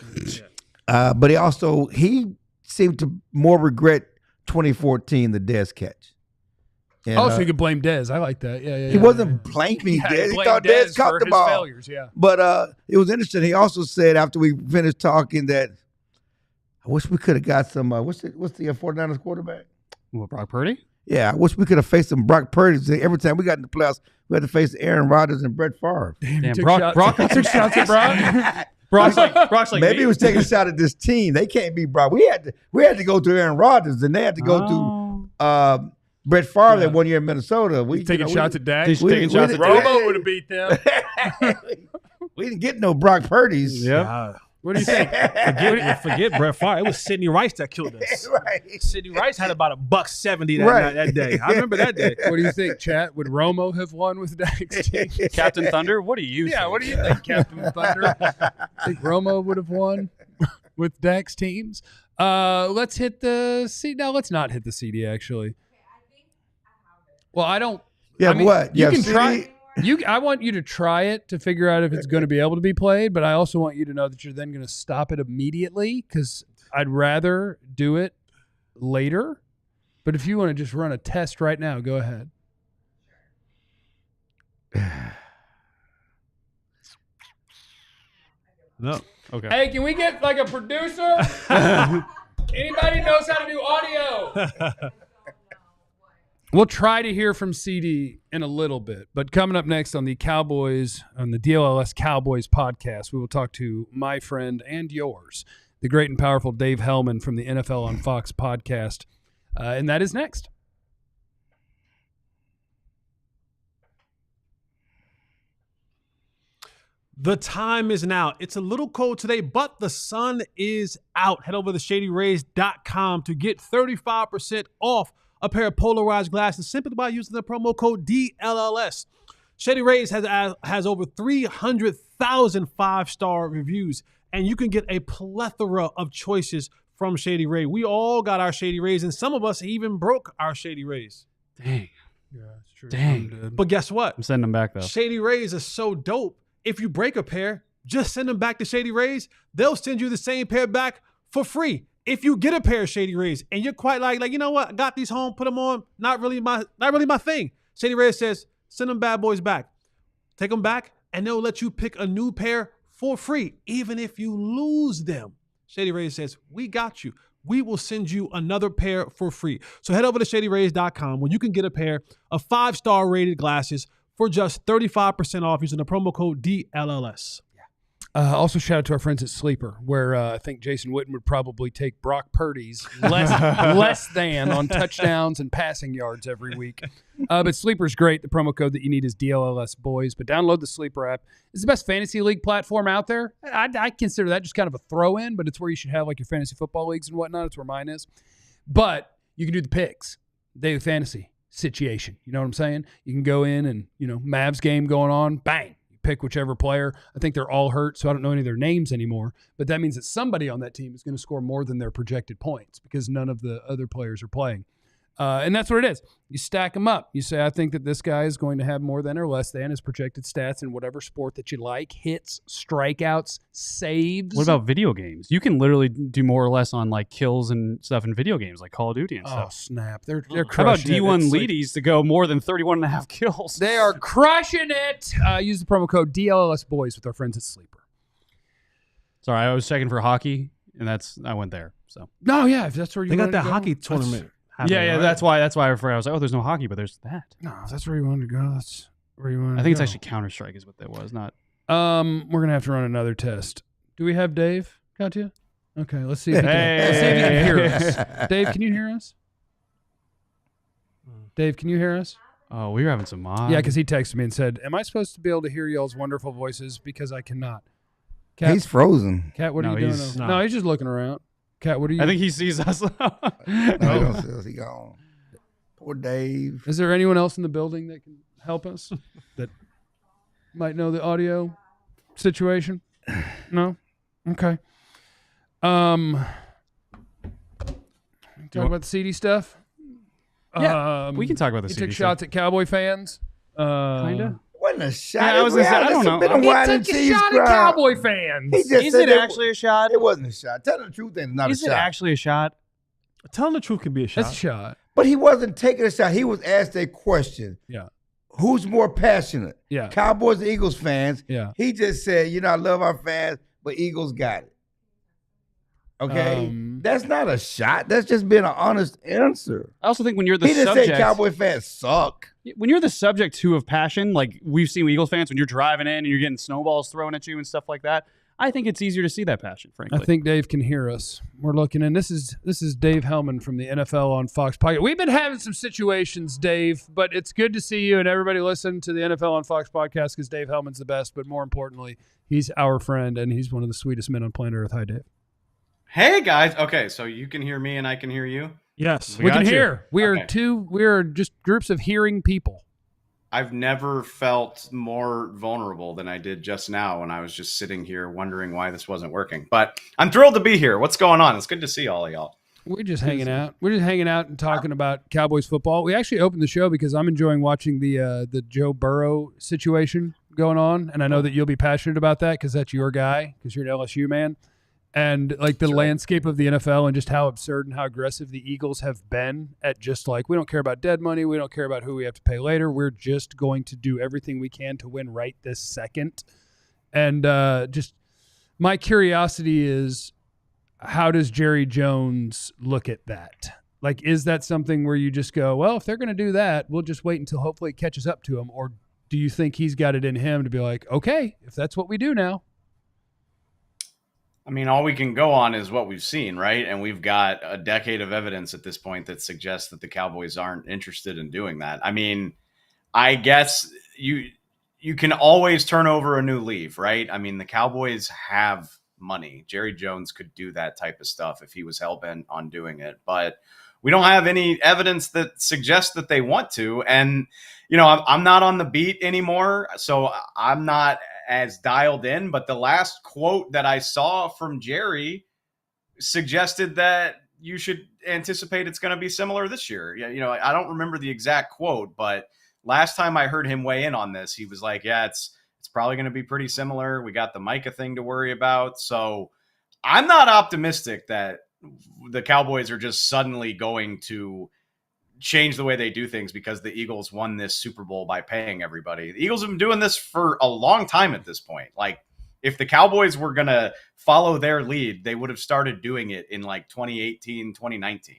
he seemed to more regret 2014, the Dez catch. And, so you could blame Dez. I like that. Yeah. He wasn't blaming Dez. He thought Dez caught the ball. Failures, yeah. But it was interesting. He also said after we finished talking that I wish we could have got some. What's the 49ers quarterback? What, Brock Purdy? Yeah, I wish we could have faced some Brock Purdy. Every time we got in the playoffs, we had to face Aaron Rodgers and Brett Favre. Damn, Brock took shots at Brock. Brock's like maybe he was taking a shot at this team. They can't beat Brock. We had to go to Aaron Rodgers, and they had to go to Brett Favre that 1 year in Minnesota. We taking shots at Dak. Romo would have beat them. We didn't get no Brock Purdy's. Yeah. What do you think? Forget Brett Favre. It was Sidney Rice that killed us. Right. Sidney Rice had about $170 that day. I remember that day. What do you think, Chat? Would Romo have won with Dak's team? Captain Thunder? What do you think? What do you think, Captain Thunder? Think Romo would have won with Dak's teams? Let's hit the CD. No, let's not hit the CD, actually. Well, I don't. Yeah, I mean, what? You can try. I want you to try it to figure out if it's going to be able to be played, but I also want you to know that you're then going to stop it immediately because I'd rather do it later. But if you want to just run a test right now, go ahead. No. Okay. Hey, can we get like a producer? Anybody knows how to do audio? We'll try to hear from CD in a little bit, but coming up next on the DLLS Cowboys podcast, we will talk to my friend and yours, the great and powerful Dave Helman from the NFL on Fox podcast, and that is next. The time is now. It's a little cold today, but the sun is out. Head over to ShadyRays.com to get 35% off a pair of polarized glasses simply by using the promo code DLLS. Shady Rays has over 300,000 five-star reviews, and you can get a plethora of choices from Shady Rays. We all got our Shady Rays, and some of us even broke our Shady Rays. Dang. Yeah, it's true. Dang. But guess what? I'm sending them back, though. Shady Rays are so dope. If you break a pair, just send them back to Shady Rays. They'll send you the same pair back for free. If you get a pair of Shady Rays and you're quite like, you know what, I got these home, put them on, not really my thing. Shady Rays says, send them bad boys back. Take them back, and they'll let you pick a new pair for free, even if you lose them. Shady Rays says, we got you. we will send you another pair for free. So head over to ShadyRays.com where you can get a pair of 5-star rated glasses for just 35% off using the promo code DLLS. Also, shout out to our friends at Sleeper, where I think Jason Witten would probably take Brock Purdy's less than on touchdowns and passing yards every week. But Sleeper's great. The promo code that you need is DLLS Boys. But download the Sleeper app. It's the best fantasy league platform out there. I consider that just kind of a throw-in, but it's where you should have like your fantasy football leagues and whatnot. It's where mine is. But you can do the picks, daily fantasy situation. You know what I'm saying? You can go in and, Mavs game going on, bang. Pick whichever player. I think they're all hurt, so I don't know any of their names anymore. But that means that somebody on that team is going to score more than their projected points because none of the other players are playing. And that's what it is. You stack them up. You say, I think that this guy is going to have more than or less than his projected stats in whatever sport that you like. Hits, strikeouts, saves. What about video games? You can literally do more or less on like kills and stuff in video games like Call of Duty and stuff. Oh, snap. They're How about crushing D1 it. leadies to go more than 31.5 kills? They are crushing it. Use the promo code DLLS Boys with our friends at Sleeper. Sorry, I was checking for hockey, and I went there. So No, yeah, if that's where you They got wanted that to go, hockey tournament. yeah, right? that's why I referred. I was like, oh, there's no hockey, but there's that. No, if that's where you wanted to go. That's where you wanted to go. I think it's actually Counter-Strike is what that was, not. We're gonna have to run another test. Do we have Dave? Got you? Okay, let's see if he can, let's see if he can hear us. Dave, can you hear us? Dave, can you hear us? Oh, we were having some mod. Yeah, because he texted me and said, "Am I supposed to be able to hear y'all's wonderful voices? Because I cannot." Kat, He's frozen. Kat, what are No, you doing? he's over- not. No, he's just looking around. Kat, what are you? I think he sees us. No, he don't see us. He gone. Poor Dave. Is there anyone else in the building that can help us that might know the audio situation? No? Okay. Talk about the CD stuff? Yeah, we can talk about the He CD took stuff. shots at Cowboy fans. Kinda. Wasn't a shot. Yeah, I was gonna say, I don't know. Been a He wine took and a cheese shot at crowd. Cowboy fans. He just Is said it actually a shot? It wasn't a shot. Tell the truth, it's not Is a it shot. actually a shot? Telling the truth can be a shot. That's a shot. But he wasn't taking a shot. He was asked a question. Yeah. Who's more passionate? Yeah. Cowboys or Eagles fans? Yeah. He just said, I love our fans, but Eagles got it. Okay? That's not a shot. That's just being an honest answer. I also think when you're the He didn't subject, say Cowboy fans suck. when you're the subject too of passion, like we've seen with Eagles fans, when you're driving in and you're getting snowballs thrown at you and stuff like that, I think it's easier to see that passion, frankly. I think Dave can hear us. We're looking, and this is Dave Helman from the NFL on Fox Podcast. We've been having some situations, Dave, but it's good to see you and everybody listen to the NFL on Fox Podcast because Dave Helman's the best, but more importantly, he's our friend, and he's one of the sweetest men on planet Earth. Hi, Dave. Hey guys. Okay, so you can hear me and I can hear you. Yes. We can got you. hear. We Okay. are just groups of hearing people. I've never felt more vulnerable than I did just now when I was just sitting here wondering why this wasn't working. But I'm thrilled to be here. What's going on? It's good to see all of y'all. We're just hanging out. We're just hanging out and talking about Cowboys football. We actually opened the show because I'm enjoying watching the Joe Burrow situation going on, and I know that you'll be passionate about that because that's your guy, because you're an LSU man. And like the landscape of the NFL and just how absurd and how aggressive the Eagles have been at just like, we don't care about dead money. We don't care about who we have to pay later. We're just going to do everything we can to win right this second. And just my curiosity is, how does Jerry Jones look at that? Like, is that something where you just go, well, if they're going to do that, we'll just wait until hopefully it catches up to him? Or do you think he's got it in him to be like, okay, if that's what we do now? I mean, all we can go on is what we've seen, right? And we've got a decade of evidence at this point that suggests that the Cowboys aren't interested in doing that. I mean, I guess you can always turn over a new leaf, right? I mean, the Cowboys have money. Jerry Jones could do that type of stuff if he was hell-bent on doing it. But we don't have any evidence that suggests that they want to. And, I'm not on the beat anymore, so I'm not as dialed in. But the last quote that I saw from Jerry suggested that you should anticipate it's going to be similar this year. I don't remember the exact quote, but last time I heard him weigh in on this, he was like, yeah, it's probably going to be pretty similar. We got the Micah thing to worry about. So I'm not optimistic that the Cowboys are just suddenly going to change the way they do things because the Eagles won this Super Bowl by paying everybody. The Eagles have been doing this for a long time at this point. Like, If the Cowboys were going to follow their lead, they would have started doing it in like 2018, 2019.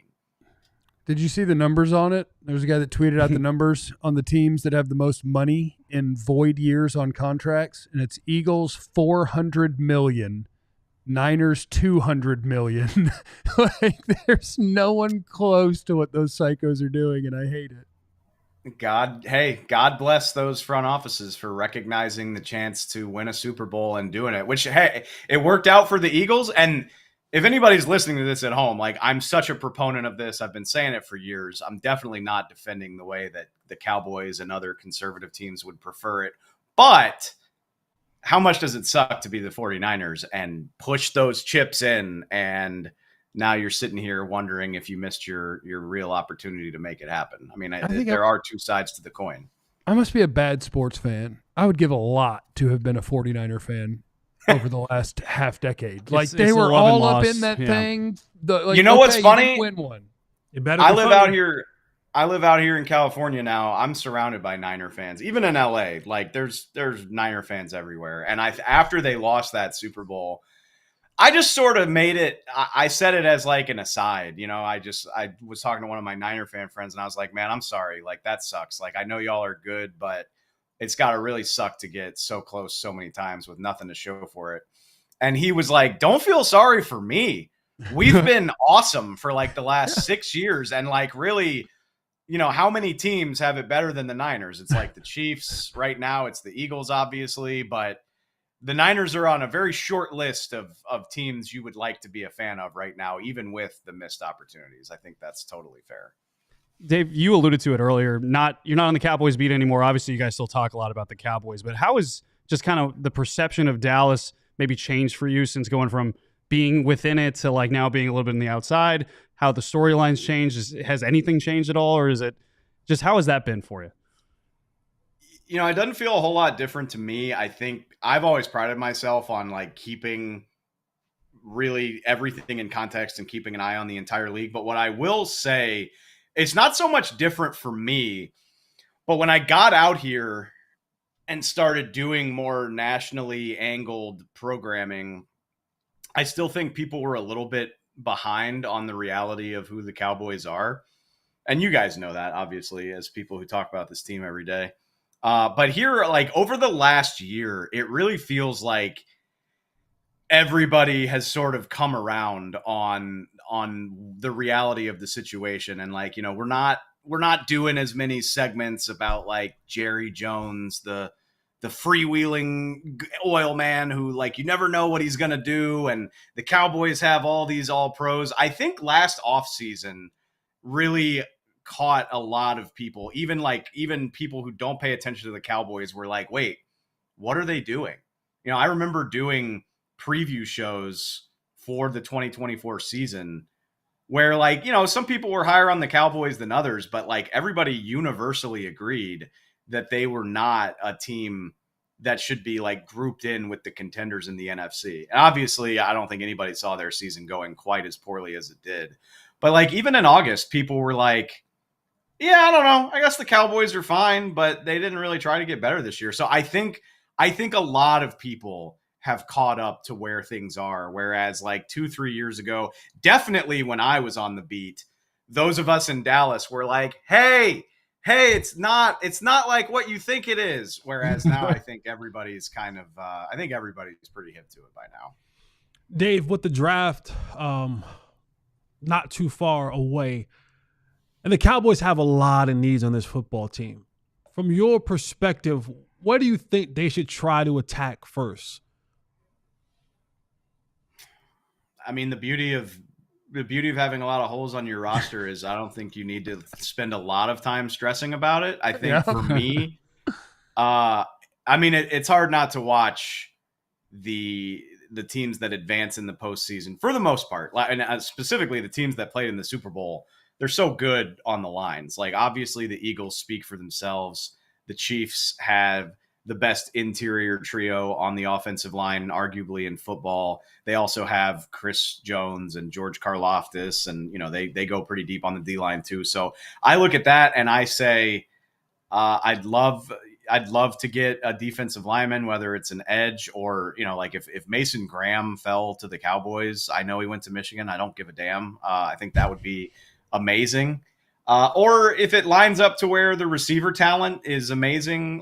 Did you see the numbers on it? There was a guy that tweeted out the numbers on the teams that have the most money in void years on contracts, and it's Eagles $400 million, Niners $200 million. Like, there's no one close to what those psychos are doing, and I hate it. God bless those front offices for recognizing the chance to win a Super Bowl and doing it, which, hey, it worked out for the Eagles. And if anybody's listening to this at home, like, I'm such a proponent of this. I've been saying it for years. I'm definitely not defending the way that the Cowboys and other conservative teams would prefer it. But how much does it suck to be the 49ers and push those chips in, and now you're sitting here wondering if you missed your real opportunity to make it happen? I mean, I think there are two sides to the coin. I must be a bad sports fan. I would give a lot to have been a 49er fan over the last half decade. Like, they were all up in that thing. You know what's funny? Win one. I live out here in California now. I'm surrounded by Niner fans. Even in LA, like, there's Niner fans everywhere. And after they lost that Super Bowl, I just sort of made it. I said it as like an aside, you know. I was talking to one of my Niner fan friends, and I was like, "Man, I'm sorry. Like, that sucks. Like, I know y'all are good, but it's got to really suck to get so close so many times with nothing to show for it." And he was like, "Don't feel sorry for me. We've been awesome for like the last 6 years, and like, really, you know, how many teams have it better than the Niners? It's like the Chiefs right now. It's the Eagles, obviously, but the Niners are on a very short list of teams you would like to be a fan of right now, even with the missed opportunities." I think that's totally fair. Dave, you alluded to it earlier. You're not on the Cowboys beat anymore. Obviously, you guys still talk a lot about the Cowboys, but how is just kind of the perception of Dallas maybe changed for you since going from being within it to like now being a little bit on the outside? How the storylines changed? Has anything changed at all, or is it just, how has that been for you? You know, it doesn't feel a whole lot different to me. I think I've always prided myself on like keeping really everything in context and keeping an eye on the entire league. But what I will say, it's not so much different for me, but when I got out here and started doing more nationally angled programming, I still think people were a little bit behind on the reality of who the Cowboys are. And you guys know that, obviously, as people who talk about this team every day. But here, like, over the last year, it really feels like everybody has sort of come around on the reality of the situation. And like, you know, we're not doing as many segments about like Jerry Jones, the freewheeling oil man who, like, you never know what he's going to do. And the Cowboys have all these all pros. I think last offseason really caught a lot of people, even people who don't pay attention to the Cowboys were like, wait, what are they doing? You know, I remember doing preview shows for the 2024 season where, like, you know, some people were higher on the Cowboys than others, but like everybody universally agreed that they were not a team that should be like grouped in with the contenders in the NFC. And obviously, I don't think anybody saw their season going quite as poorly as it did. But like, even in August, people were like, yeah, I don't know. I guess the Cowboys are fine, but they didn't really try to get better this year. So I think a lot of people have caught up to where things are. Whereas like 2-3 years ago, definitely when I was on the beat, those of us in Dallas were like, hey, it's not like what you think it is. Whereas now I think everybody's kind of, everybody's pretty hip to it by now. Dave, with the draft not too far away, and the Cowboys have a lot of needs on this football team. From your perspective, what do you think they should try to attack first? I mean, the beauty of having a lot of holes on your roster is I don't think you need to spend a lot of time stressing about it. I think for me, I mean, it's hard not to watch the teams that advance in the postseason for the most part, and specifically the teams that played in the Super Bowl. They're so good on the lines. Like, obviously the Eagles speak for themselves. The Chiefs have the best interior trio on the offensive line, arguably in football. They also have Chris Jones and George Karlaftis, and, you know, they go pretty deep on the D-line too. So I look at that and I say, I'd love, I'd love to get a defensive lineman, whether it's an edge or, like if Mason Graham fell to the Cowboys, I know he went to Michigan. I don't give a damn. I think that would be amazing. Or if it lines up to where the receiver talent is amazing,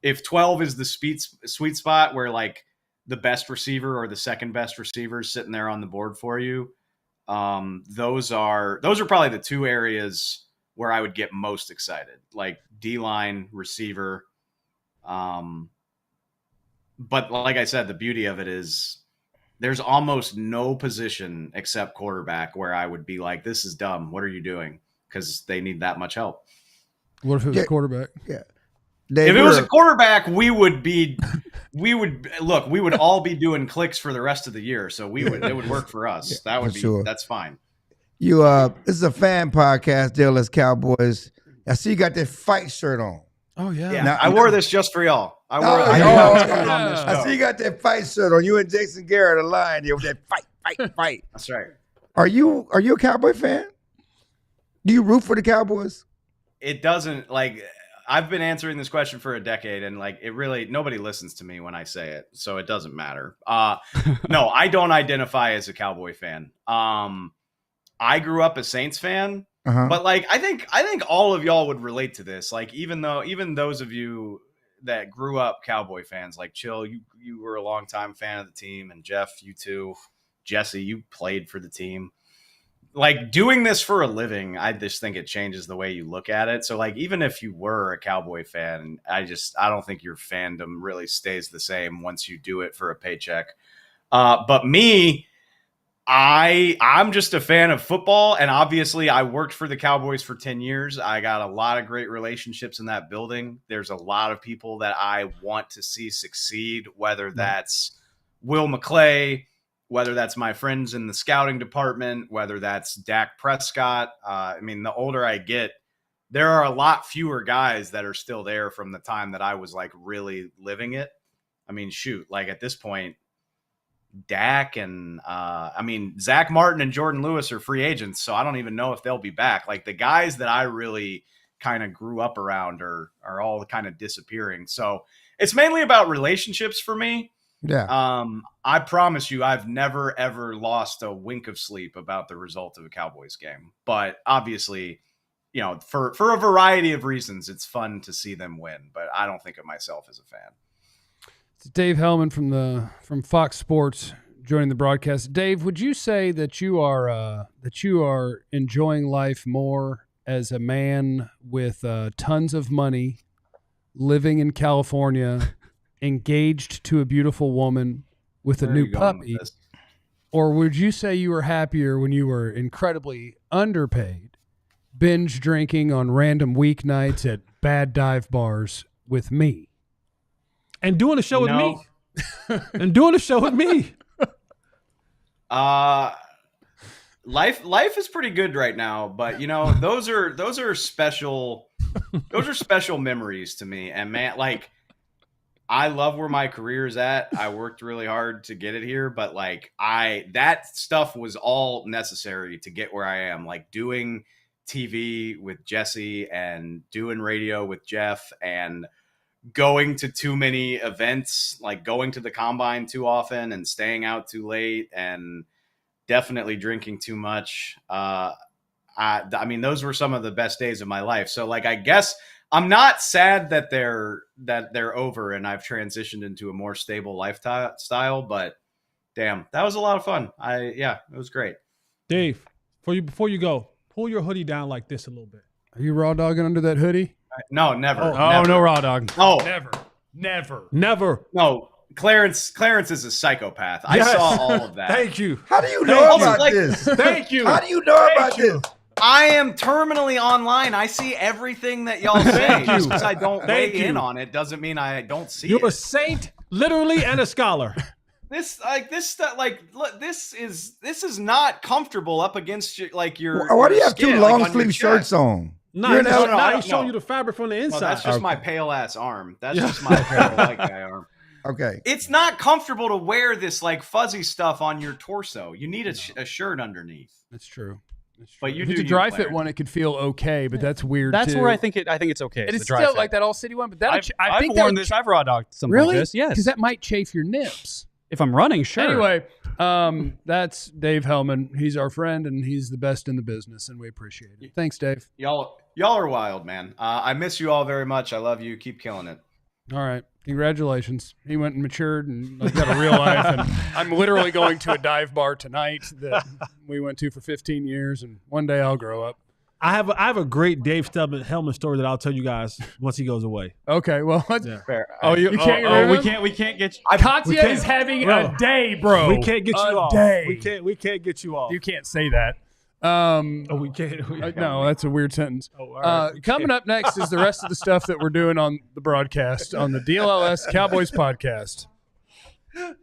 if 12 is the sweet spot where like the best receiver or the second best receiver is sitting there on the board for you, those are probably the two areas where I would get most excited, like D-line, receiver. But like I said, the beauty of it is there's almost no position except quarterback where I would be like, this is dumb. What are you doing? Because they need that much help. What if it was quarterback? Yeah. If it was a quarterback, we would all be doing clicks for the rest of the year. So it would work for us. That would be, that's fine. This is a fan podcast, DLLS Cowboys. I see you got that fight shirt on. Oh yeah. Now, I wore this just for y'all. I see you got that fight shirt on. You and Jason Garrett aligned here with that fight. That's right. Are you a Cowboy fan? Do you root for the Cowboys? It doesn't, like, I've been answering this question for a decade, and like nobody listens to me when I say it, so it doesn't matter. No, I don't identify as a Cowboy fan. I grew up a Saints fan, but like I think all of y'all would relate to this. Like even those of you that grew up Cowboy fans, like Chill, you were a longtime fan of the team, and Jeff, you too. Jesse, you played for the team. Like doing this for a living, I just think it changes the way you look at it. So like even if you were a Cowboy fan, I don't think your fandom really stays the same once you do it for a paycheck. But me, I'm just a fan of football, and obviously I worked for the Cowboys for 10 years. I got a lot of great relationships in that building. There's a lot of people that I want to see succeed, whether that's Will McClay, whether that's my friends in the scouting department, whether that's Dak Prescott. I mean, the older I get, there are a lot fewer guys that are still there from the time that I was like really living it. I mean, shoot, like at this point, Dak and Zach Martin and Jordan Lewis are free agents, so I don't even know if they'll be back. Like the guys that I really kind of grew up around are all kind of disappearing. So it's mainly about relationships for me. Yeah. I promise you, I've never, ever lost a wink of sleep about the result of a Cowboys game. But obviously, for a variety of reasons, it's fun to see them win. But I don't think of myself as a fan. It's Dave Helman from Fox Sports joining the broadcast. Dave, would you say that you are enjoying life more as a man with tons of money, living in California, engaged to a beautiful woman with a new puppy, or would you say you were happier when you were incredibly underpaid, binge drinking on random weeknights at bad dive bars with me? And doing a show with me. And doing a show with me. Life is pretty good right now, but those are special memories to me. And man, like I love where my career is at. I worked really hard to get it here, but like that stuff was all necessary to get where I am. Like doing TV with Jesse and doing radio with Jeff and going to too many events, like going to the combine too often and staying out too late and definitely drinking too much. I mean, those were some of the best days of my life. So like, I guess I'm not sad that they're over and I've transitioned into a more stable lifestyle, but damn, that was a lot of fun. It was great. Dave, before you go, pull your hoodie down like this a little bit. Are you raw dogging under that hoodie? No, never. Never. No raw dog. Oh, Never. No, Clarence is a psychopath. Yes. I saw all of that. Thank you. How do you know about this? Thank you. How do you know about this? I am terminally online. I see everything that y'all say. Just because I don't weigh in on it doesn't mean I don't see it. You're a saint, literally, and a scholar. This is not comfortable up against your. Why do you have skin, two long sleeve shirts on? No, he's showing you the fabric from the inside. No, that's just my pale ass arm. That's just my pale white guy arm. Okay. It's not comfortable to wear this like fuzzy stuff on your torso. You need a shirt underneath. That's true. But you if it's a dry fit one, it could feel okay, but that's weird. That's too. where I think it's okay. It's the dry still fit. like that all-city one, but that I've think worn this. I've raw dogged something really? like this. Yes, because that might chafe your nips. If I'm running, sure. Anyway, that's Dave Helman. He's our friend, and he's the best in the business, and we appreciate it. Thanks, Dave. Y'all are wild, man. I miss you all very much. I love you. Keep killing it. All right. Congratulations. He went and matured and got a real life. And I'm literally going to a dive bar tonight that we went to for 15 years, and one day I'll grow up. I have a great Dave Helman story that I'll tell you guys once he goes away. Okay, well, let's fair. Oh, you can't. We can't get you. Katya is having a day, bro. We can't get you off. Day. We can't get you off. You can't say that. We can't. No, that's a weird sentence. Oh, all right. Coming up next is the rest of the stuff that we're doing on the broadcast on the DLLS Cowboys podcast. I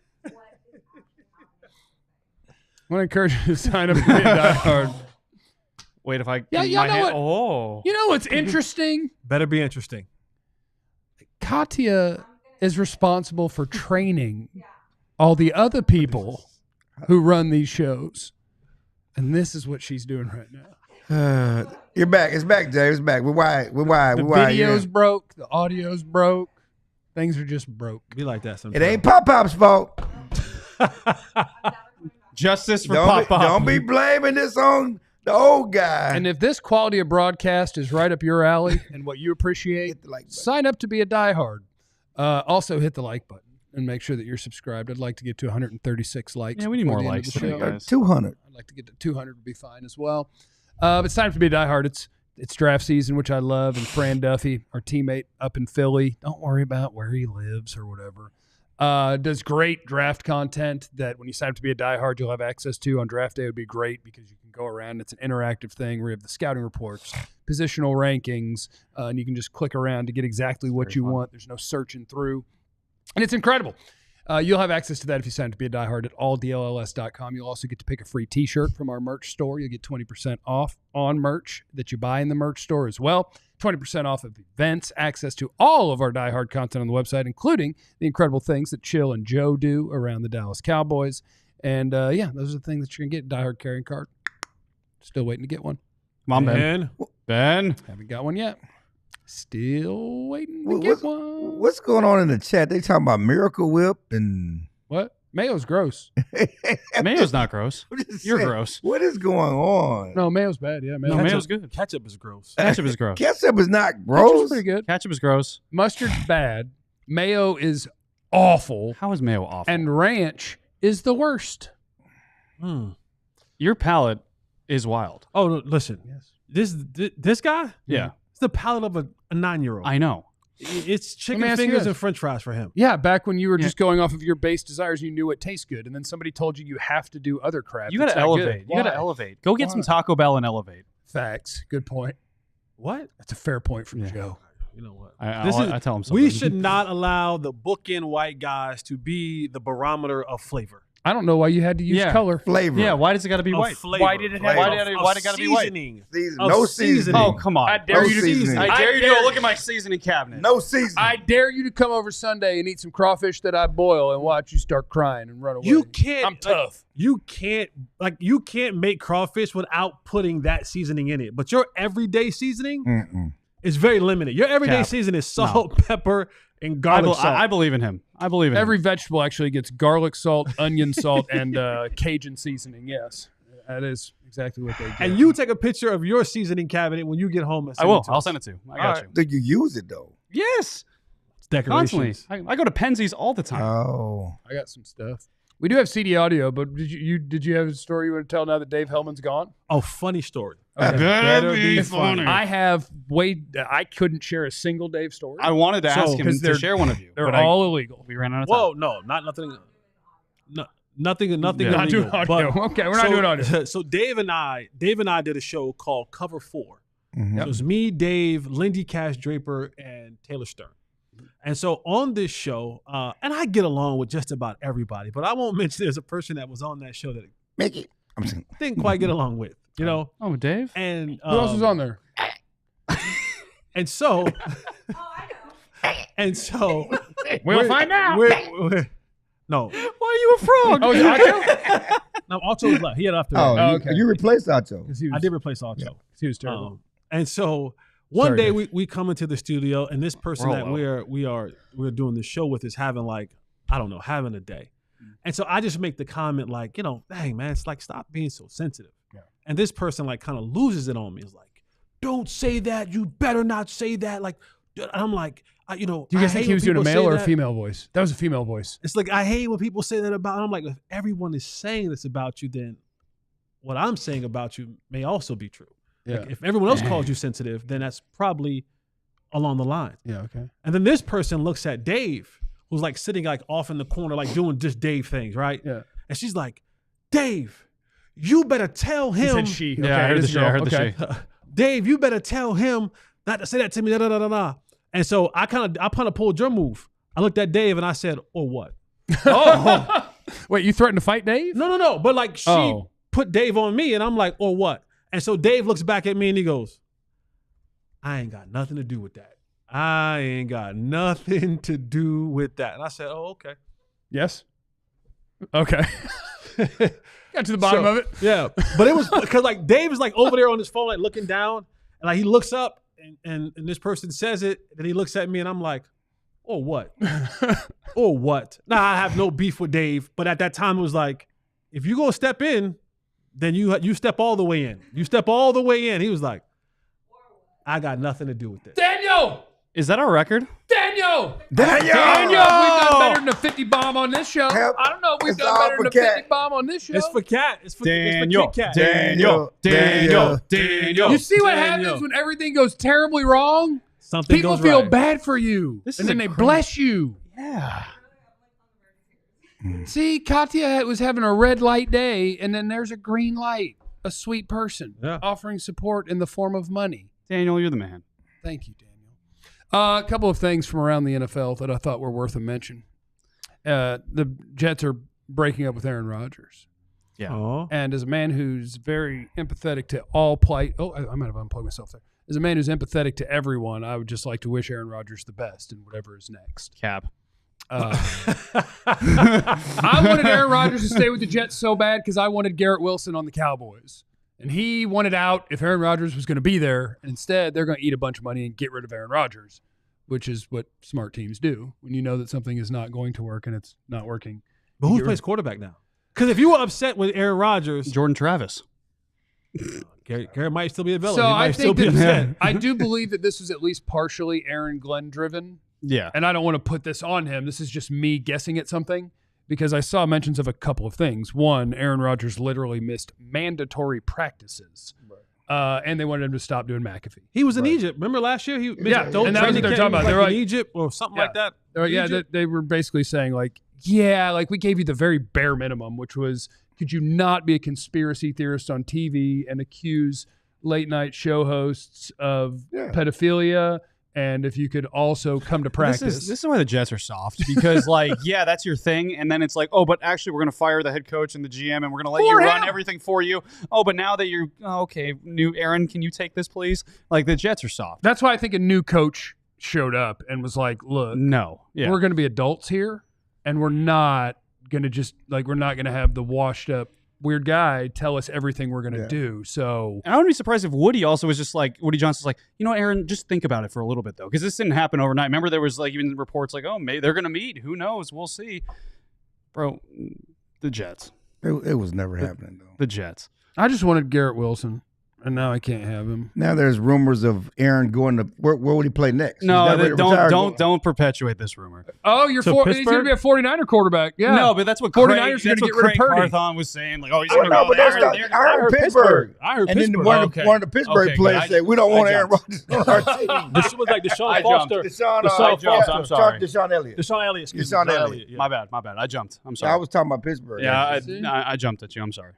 want to encourage you to sign up to be a diehard. Wait, if I Yeah, keep you my know hand. what? Oh, You know what's interesting? Better be interesting. Katya is responsible for training all the other people who run these shows. And this is what she's doing right now. You're back. It's back, Dave. It's back. We're wide. The video's broke. The audio's broke. Things are just broke. Be like that sometimes. It ain't Pop-Pop's fault. justice for Don't Pop-Pop. be blaming this on the old guy. And if this quality of broadcast is right up your alley and what you appreciate, Hit the like button. sign up to be a diehard. Also, hit the like button and make sure that you're subscribed. I'd like to get to 136 likes. Yeah, we need before more the end of likes the from you show. guys. 200. I'd like to get to 200 would be fine as well. But it's time to be a diehard. It's draft season, which I love. And Fran Duffy, our teammate up in Philly, don't worry about where he lives or whatever. Does great draft content that when you sign up to be a diehard, you'll have access to on draft day. It would be great because you can go around. It's an interactive thing where you have the scouting reports, positional rankings, and you can just click around to get exactly what you want. There's no searching through. And it's incredible. You'll have access to that if you sign up to be a diehard at alldlls.com. You'll also get to pick a free T-shirt from our merch store. You'll get 20% off on merch that you buy in the merch store as well. 20% off of events, access to all of our diehard content on the website, including the incredible things that Chill and Joe do around the Dallas Cowboys. And, those are the things that you're going to get. Diehard carrying card. Still waiting to get one. Come on, Ben. Ben. Haven't got one yet. Still waiting to get one. What's going on in the chat? They talking about Miracle Whip and What? Mayo's gross. Mayo's not gross. You're gross. What is going on? No, mayo's bad. Yeah, No, mayo's good. Ketchup is gross. Ketchup is gross. Ketchup is not Ketchup's gross. pretty good. Ketchup is gross. Mustard's bad. Mayo is awful. How is mayo awful? And ranch is the worst. Your palate is wild. Oh, no, listen. Yes. This guy? Yeah. It's the palate of a 9-year-old. I know. It's chicken me ask you fingers this. and french fries for him. Yeah, back when you were just going off of your base desires, you knew it tastes good, and then somebody told you have to do other crap. You got to elevate. You got to elevate. Go get some Taco Bell and elevate. Facts. Good point. What? That's a fair point from Joe. You know what? I tell him something. We should not allow the bookend white guys to be the barometer of flavor. I don't know why you had to use color. Flavor. Yeah, why does it got to be Of white? flavor. Why did it have? Flavor. Why did it got to be white? Seasoning. No Of seasoning. seasoning. Oh, come on. I dare No you to seasoning. I dare you to go look at my seasoning cabinet. No seasoning. I dare you to come over Sunday and eat some crawfish that I boil and watch you start crying and run away. You can't. I'm tough. You can't make crawfish without putting that seasoning in it. But your everyday seasoning is very limited. Your everyday seasoning is salt, pepper, and garlic salt. I believe in him. I believe in Every him. vegetable actually gets garlic salt, onion salt, and Cajun seasoning. Yes, that is exactly what they do. And you take a picture of your seasoning cabinet when you get home. And I send will. It to I'll us. send it to you. I got you. Did you use it though? Yes. It's decorations. Constantly. I go to Penzies all the time. Oh. I got some stuff. We do have CD audio, but did you have a story you want to tell now that Dave Helman's gone? Oh, funny story. Okay. That'd be funny. I couldn't share a single Dave story. I wanted to ask him 'cause to share one of you. They're but all illegal. we ran out of time. Whoa, no, nothing. No, nothing Yeah. illegal. Not doing audio. Okay, we're not doing audio. So Dave and I did a show called Cover 4. Mhm. So it was me, Dave, Lindy Cash Draper, and Taylor Stern. And so on this show, and I get along with just about everybody, but I won't mention there's a person that was on that show that Mickey. I'm saying. I didn't quite get along with, you know? Oh, Dave? And Who else was on there? And so, and so, We'll find out. no, Why are you a frog? Oh, is it Otto? No, Alcho was left. He had after. Okay. You replaced Alcho. I did replace Alcho. Yeah, he was terrible. And so one day we come into the studio, and this person that we're doing the show with is having like, I don't know, having a day. And so I just make the comment like, dang man, it's like, stop being so sensitive. Yeah. And this person like kind of loses it on me. It's like, don't say that. You better not say that. Like, and I'm like, do you guys think he was doing a male or a female voice? That was a female voice. It's like, I hate when people say that about, I'm like, if everyone is saying this about you, then what I'm saying about you may also be true. Yeah. Like if everyone else calls you sensitive, then that's probably along the line. Yeah, okay. And then this person looks at Dave, who's like sitting like off in the corner, like doing just Dave things, right? Yeah. And she's like, Dave, you better tell him. He said she. Yeah, okay, I heard the she. I heard the she. Dave, you better tell him not to say that to me, da-da-da-da-da. And so I kind of pulled your move. I looked at Dave and I said, or what? Oh. Wait, you threatened to fight Dave? No. But like she put Dave on me and I'm like, or what? And so Dave looks back at me and he goes, I ain't got nothing to do with that. I ain't got nothing to do with that. And I said, oh, okay. Yes. Okay. Got to the bottom of it. Yeah. But it was because like Dave is like over there on his phone, like looking down, and like he looks up and this person says it, and he looks at me and I'm like, oh, what? Or what? Nah, I have no beef with Dave. But at that time it was like, if you go step in, then you step all the way in. You step all the way in. He was like, I got nothing to do with this. Daniel! Is that our record? Daniel! We've done better than a 50 bomb on this show. I don't know if we've done better than a 50 bomb on this show. It's for Cat. It's for Daniel. Kit Kat. Daniel. You see what happens when everything goes terribly wrong? People feel bad for you. And then they bless you. Yeah. See, Katya was having a red light day, and then there's a green light. A sweet person offering support in the form of money. Daniel, you're the man. Thank you, Daniel. A couple of things from around the NFL that I thought were worth a mention. The Jets are breaking up with Aaron Rodgers. Yeah. Aww. And as a man who's very empathetic to all plight, I might have unplugged myself there. As a man who's empathetic to everyone, I would just like to wish Aaron Rodgers the best in whatever is next. Cap. I wanted Aaron Rodgers to stay with the Jets so bad because I wanted Garrett Wilson on the Cowboys. And he wanted out if Aaron Rodgers was going to be there. And instead, they're going to eat a bunch of money and get rid of Aaron Rodgers, which is what smart teams do when you know that something is not going to work and it's not working. But who plays quarterback now? Because if you were upset with Aaron Rodgers, Jordan Travis. Garrett might still be available. So I think that I do believe that this is at least partially Aaron Glenn driven. Yeah. And I don't want to put this on him. This is just me guessing at something because I saw mentions of a couple of things. One, Aaron Rodgers literally missed mandatory practices. Right. And they wanted him to stop doing McAfee. He was in Egypt. Remember last year? And that was what they're talking about. They're like in Egypt or something like that. They were basically saying like, we gave you the very bare minimum, which was, could you not be a conspiracy theorist on TV and accuse late night show hosts of pedophilia? And if you could also come to practice. This is why the Jets are soft because, that's your thing. And then it's like, oh, but actually we're going to fire the head coach and the GM and we're going to let you run everything for you. Oh, but now that you're, new Aaron, can you take this, please? Like, the Jets are soft. That's why I think a new coach showed up and was like, look, we're going to be adults here. And we're not going to just, we're not going to have the washed up weird guy tell us everything we're going to do. So I wouldn't be surprised if Woody also was just like, Woody Johnson's like, Aaron, just think about it for a little bit though. Because this didn't happen overnight. Remember there was even reports like, oh, maybe they're going to meet. Who knows? We'll see. Bro, the Jets. It was never happening though. The Jets. I just wanted Garrett Wilson. And now I can't have him. Now there's rumors of Aaron going to where would he play next? No, don't perpetuate this rumor. Oh, he's going to be a 49er quarterback. Yeah. No, but that's what 49ers are going to get rid of Purdy. Carthon was saying. Like, he's going to go there. I heard Pittsburgh. And then one of the Pittsburgh players said, we don't want Aaron Rodgers on our team. This was like Deshaun Foster. I'm sorry. Deshaun Elliott. Deshaun Elliott. My bad. I jumped. I'm sorry. I was talking about Pittsburgh. Yeah, I jumped at you. I'm sorry.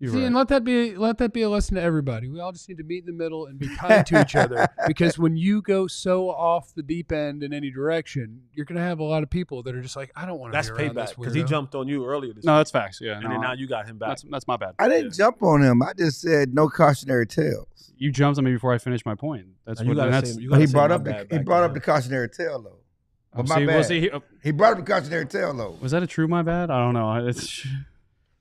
And let that be a lesson to everybody. We all just need to meet in the middle and be kind to each other. Because when you go so off the deep end in any direction, you're going to have a lot of people that are just like, I don't want to be around this weirdo. Because he jumped on you earlier this week. No, that's facts. Yeah, and then now you got him back. That's my bad. I didn't jump on him. I just said no cautionary tales. You jumped on me before I finished my point. That's what he brought up the cautionary tale though. But my bad. He brought up the cautionary tale though. Was that a true my bad? I don't know.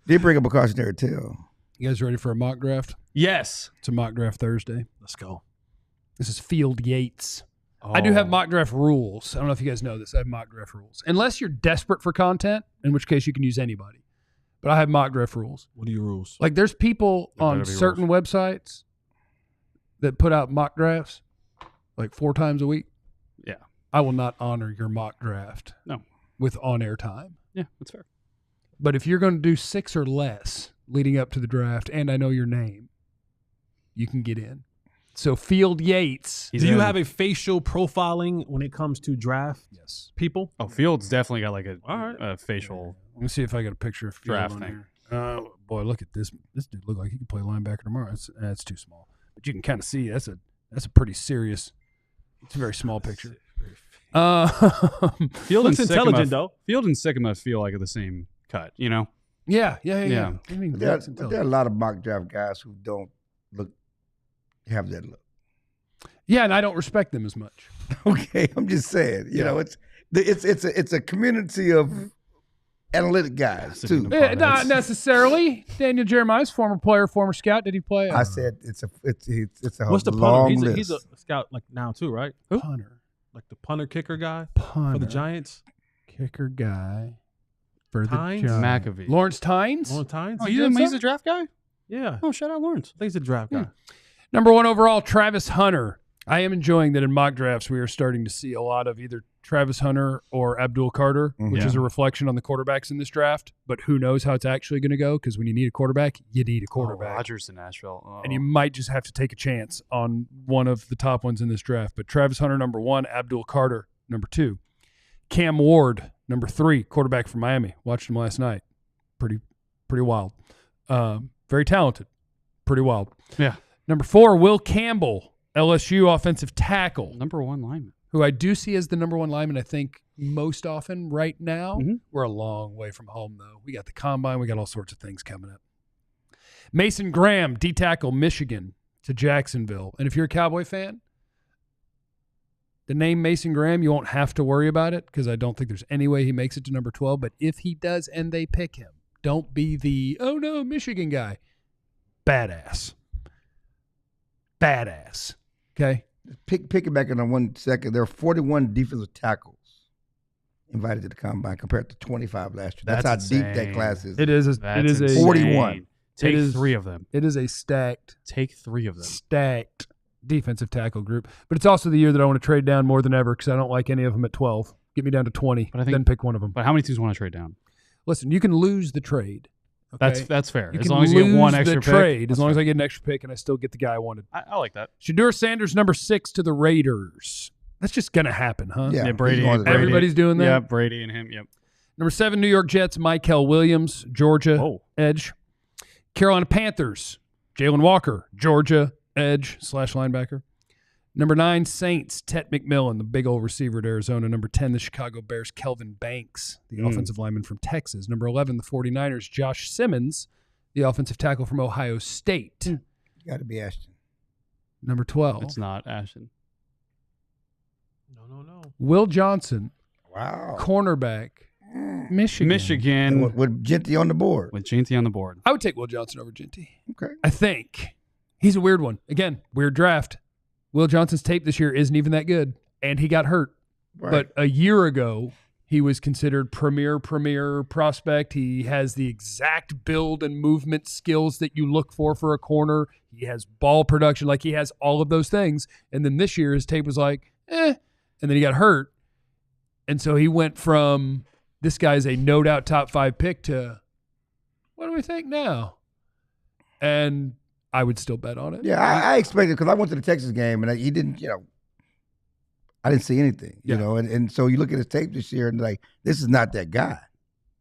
They bring up a cautionary tale. You guys ready for a mock draft? Yes. It's a mock draft Thursday. Let's go. This is Field Yates. I do have mock draft rules. I don't know if you guys know this. I have mock draft rules. Unless you're desperate for content, in which case you can use anybody. But I have mock draft rules. What are your rules? Like there's people on certain websites that put out mock drafts like 4 times a week. Yeah. I will not honor your mock draft with on-air time. Yeah, that's fair. But if you're going to do 6 or less leading up to the draft, and I know your name, you can get in. So Field Yates. Do you have a facial profiling when it comes to draft people? Oh, Fields definitely got like a facial. Let me see if I got a picture of Field draft on thing. here. Boy, look at this. This dude look like he could play linebacker tomorrow. That's too small. But you can kind of see that's a pretty serious. It's a very small picture. Field looks and intelligent Sycamore, though. Field and Sycamore feel like the same cut, you know? Yeah. Yeah. I mean, There are a lot of mock draft guys who don't have that look. Yeah, and I don't respect them as much. Okay, I'm just saying. You know, it's a community of analytic guys too. Not necessarily. Daniel Jeremiah's former player, former scout. Did he play? I said it's a What's the long punter? list. He's a scout like now too, right? Punter. Like the punter kicker guy Punter. for the Giants. Kicker guy for Tynes? the Giants. McAfee. Lawrence Tynes. Lawrence Tynes? Oh, he's a draft guy? Yeah. Oh, shout out Lawrence. I think he's a draft guy. Number 1 overall, Travis Hunter. I am enjoying that in mock drafts we are starting to see a lot of either Travis Hunter or Abdul Carter, which is a reflection on the quarterbacks in this draft. But who knows how it's actually going to go? Because when you need a quarterback, you need a quarterback. Rodgers in Nashville. Oh. And you might just have to take a chance on one of the top ones in this draft. But Travis Hunter, number 1, Abdul Carter, number 2. Cam Ward, number 3, quarterback from Miami. Watched him last night. Pretty wild. Very talented. Pretty wild. Yeah. Number 4, Will Campbell, LSU offensive tackle. Number 1 lineman. Who I do see as the number 1 lineman, I think, most often right now. Mm-hmm. We're a long way from home, though. We got the combine. We got all sorts of things coming up. Mason Graham, D-tackle, Michigan to Jacksonville. And if you're a Cowboy fan, the name Mason Graham, you won't have to worry about it because I don't think there's any way he makes it to number 12. But if he does and they pick him, don't be the, oh, no, Michigan guy. Badass. Okay? Pick it back in 1 second. There are 41 defensive tackles invited to the combine compared to 25 last year. That's how insane. deep that class is. It is a 41. Take It is- 3 of them. It is a stacked defensive tackle group. But it's also the year that I want to trade down more than ever because I don't like any of them at 12. Get me down to 20, But I think- then pick one of them. But how many teams want to trade down? Listen, you can lose the trade. Okay? That's fair. You As can long as you get one lose extra the pick. trade, as that's long as fair. I get an extra pick and I still get the guy I wanted. I like that. Shadur Sanders, number 6 to the Raiders. That's just going to happen, huh? Yeah, Brady. he's going to- Everybody's doing that? Yeah, Brady and him. Yep. Number 7, New York Jets, Mykel Williams, Georgia, edge. Carolina Panthers, Jalen Walker, Georgia, edge / linebacker. Number 9, Saints, Tet McMillan, the big old receiver at Arizona. Number 10, the Chicago Bears, Kelvin Banks, the offensive lineman from Texas. Number 11, the 49ers, Josh Simmons, the offensive tackle from Ohio State. Got to be Ashton. Number 12, It's not Ashton. No. Will Johnson, Wow. cornerback, Michigan. Michigan With Genty on the board. with Jinty on the board. I would take Will Johnson over Genty. Okay. I think. He's a weird one. Again, weird draft. Will Johnson's tape this year isn't even that good, and he got hurt. Right. But a year ago, he was considered premier prospect. He has the exact build and movement skills that you look for a corner. He has ball production. Like, he has all of those things. And then this year, his tape was like, And then he got hurt. And so he went from, this guy's a no doubt top 5 pick to, what do we think now? And I would still bet on it. Yeah, I expected, because I went to the Texas game and he didn't, I didn't see anything, and so you look at his tape this year and like, this is not that guy.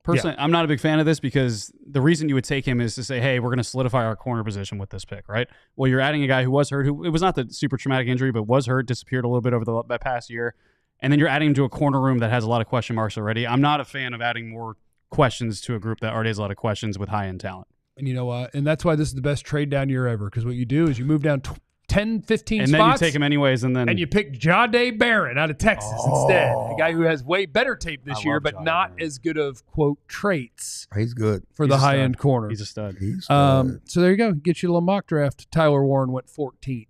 Personally, I'm not a big fan of this because the reason you would take him is to say, hey, we're going to solidify our corner position with this pick, right? Well, you're adding a guy who was hurt, who it was not the super traumatic injury, but was hurt, disappeared a little bit over that past year. And then you're adding him to a corner room that has a lot of question marks already. I'm not a fan of adding more questions to a group that already has a lot of questions with high-end talent. And you know what? And that's why this is the best trade down year ever, because what you do is you move down 10, 15 and spots. then you take him anyways, and you pick Jahdae Barron out of Texas instead, a guy who has way better tape this year, but not as good of, quote, traits. He's good. For the high-end corner. He's a stud. So there you go. Get you a little mock draft. Tyler Warren went 14th.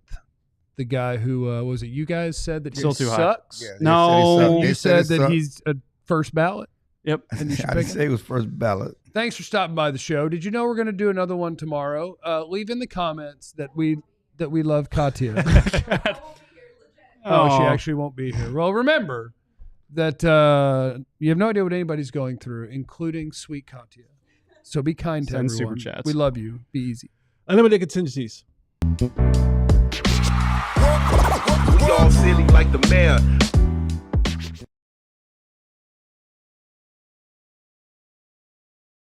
The guy who, was it you guys said that he Still too sucks? Yeah, No. You said that he's a first ballot? Yep. And you should I pick didn't say it was first ballot. Thanks for stopping by the show. Did you know we're going to do another one tomorrow? Leave in the comments that we love Katya. She actually won't be here. Well, remember that you have no idea what anybody's going through, including sweet Katya. So be kind to Send everyone. super chats. We love you. Be easy. Unlimited contingencies. We all silly like the mayor.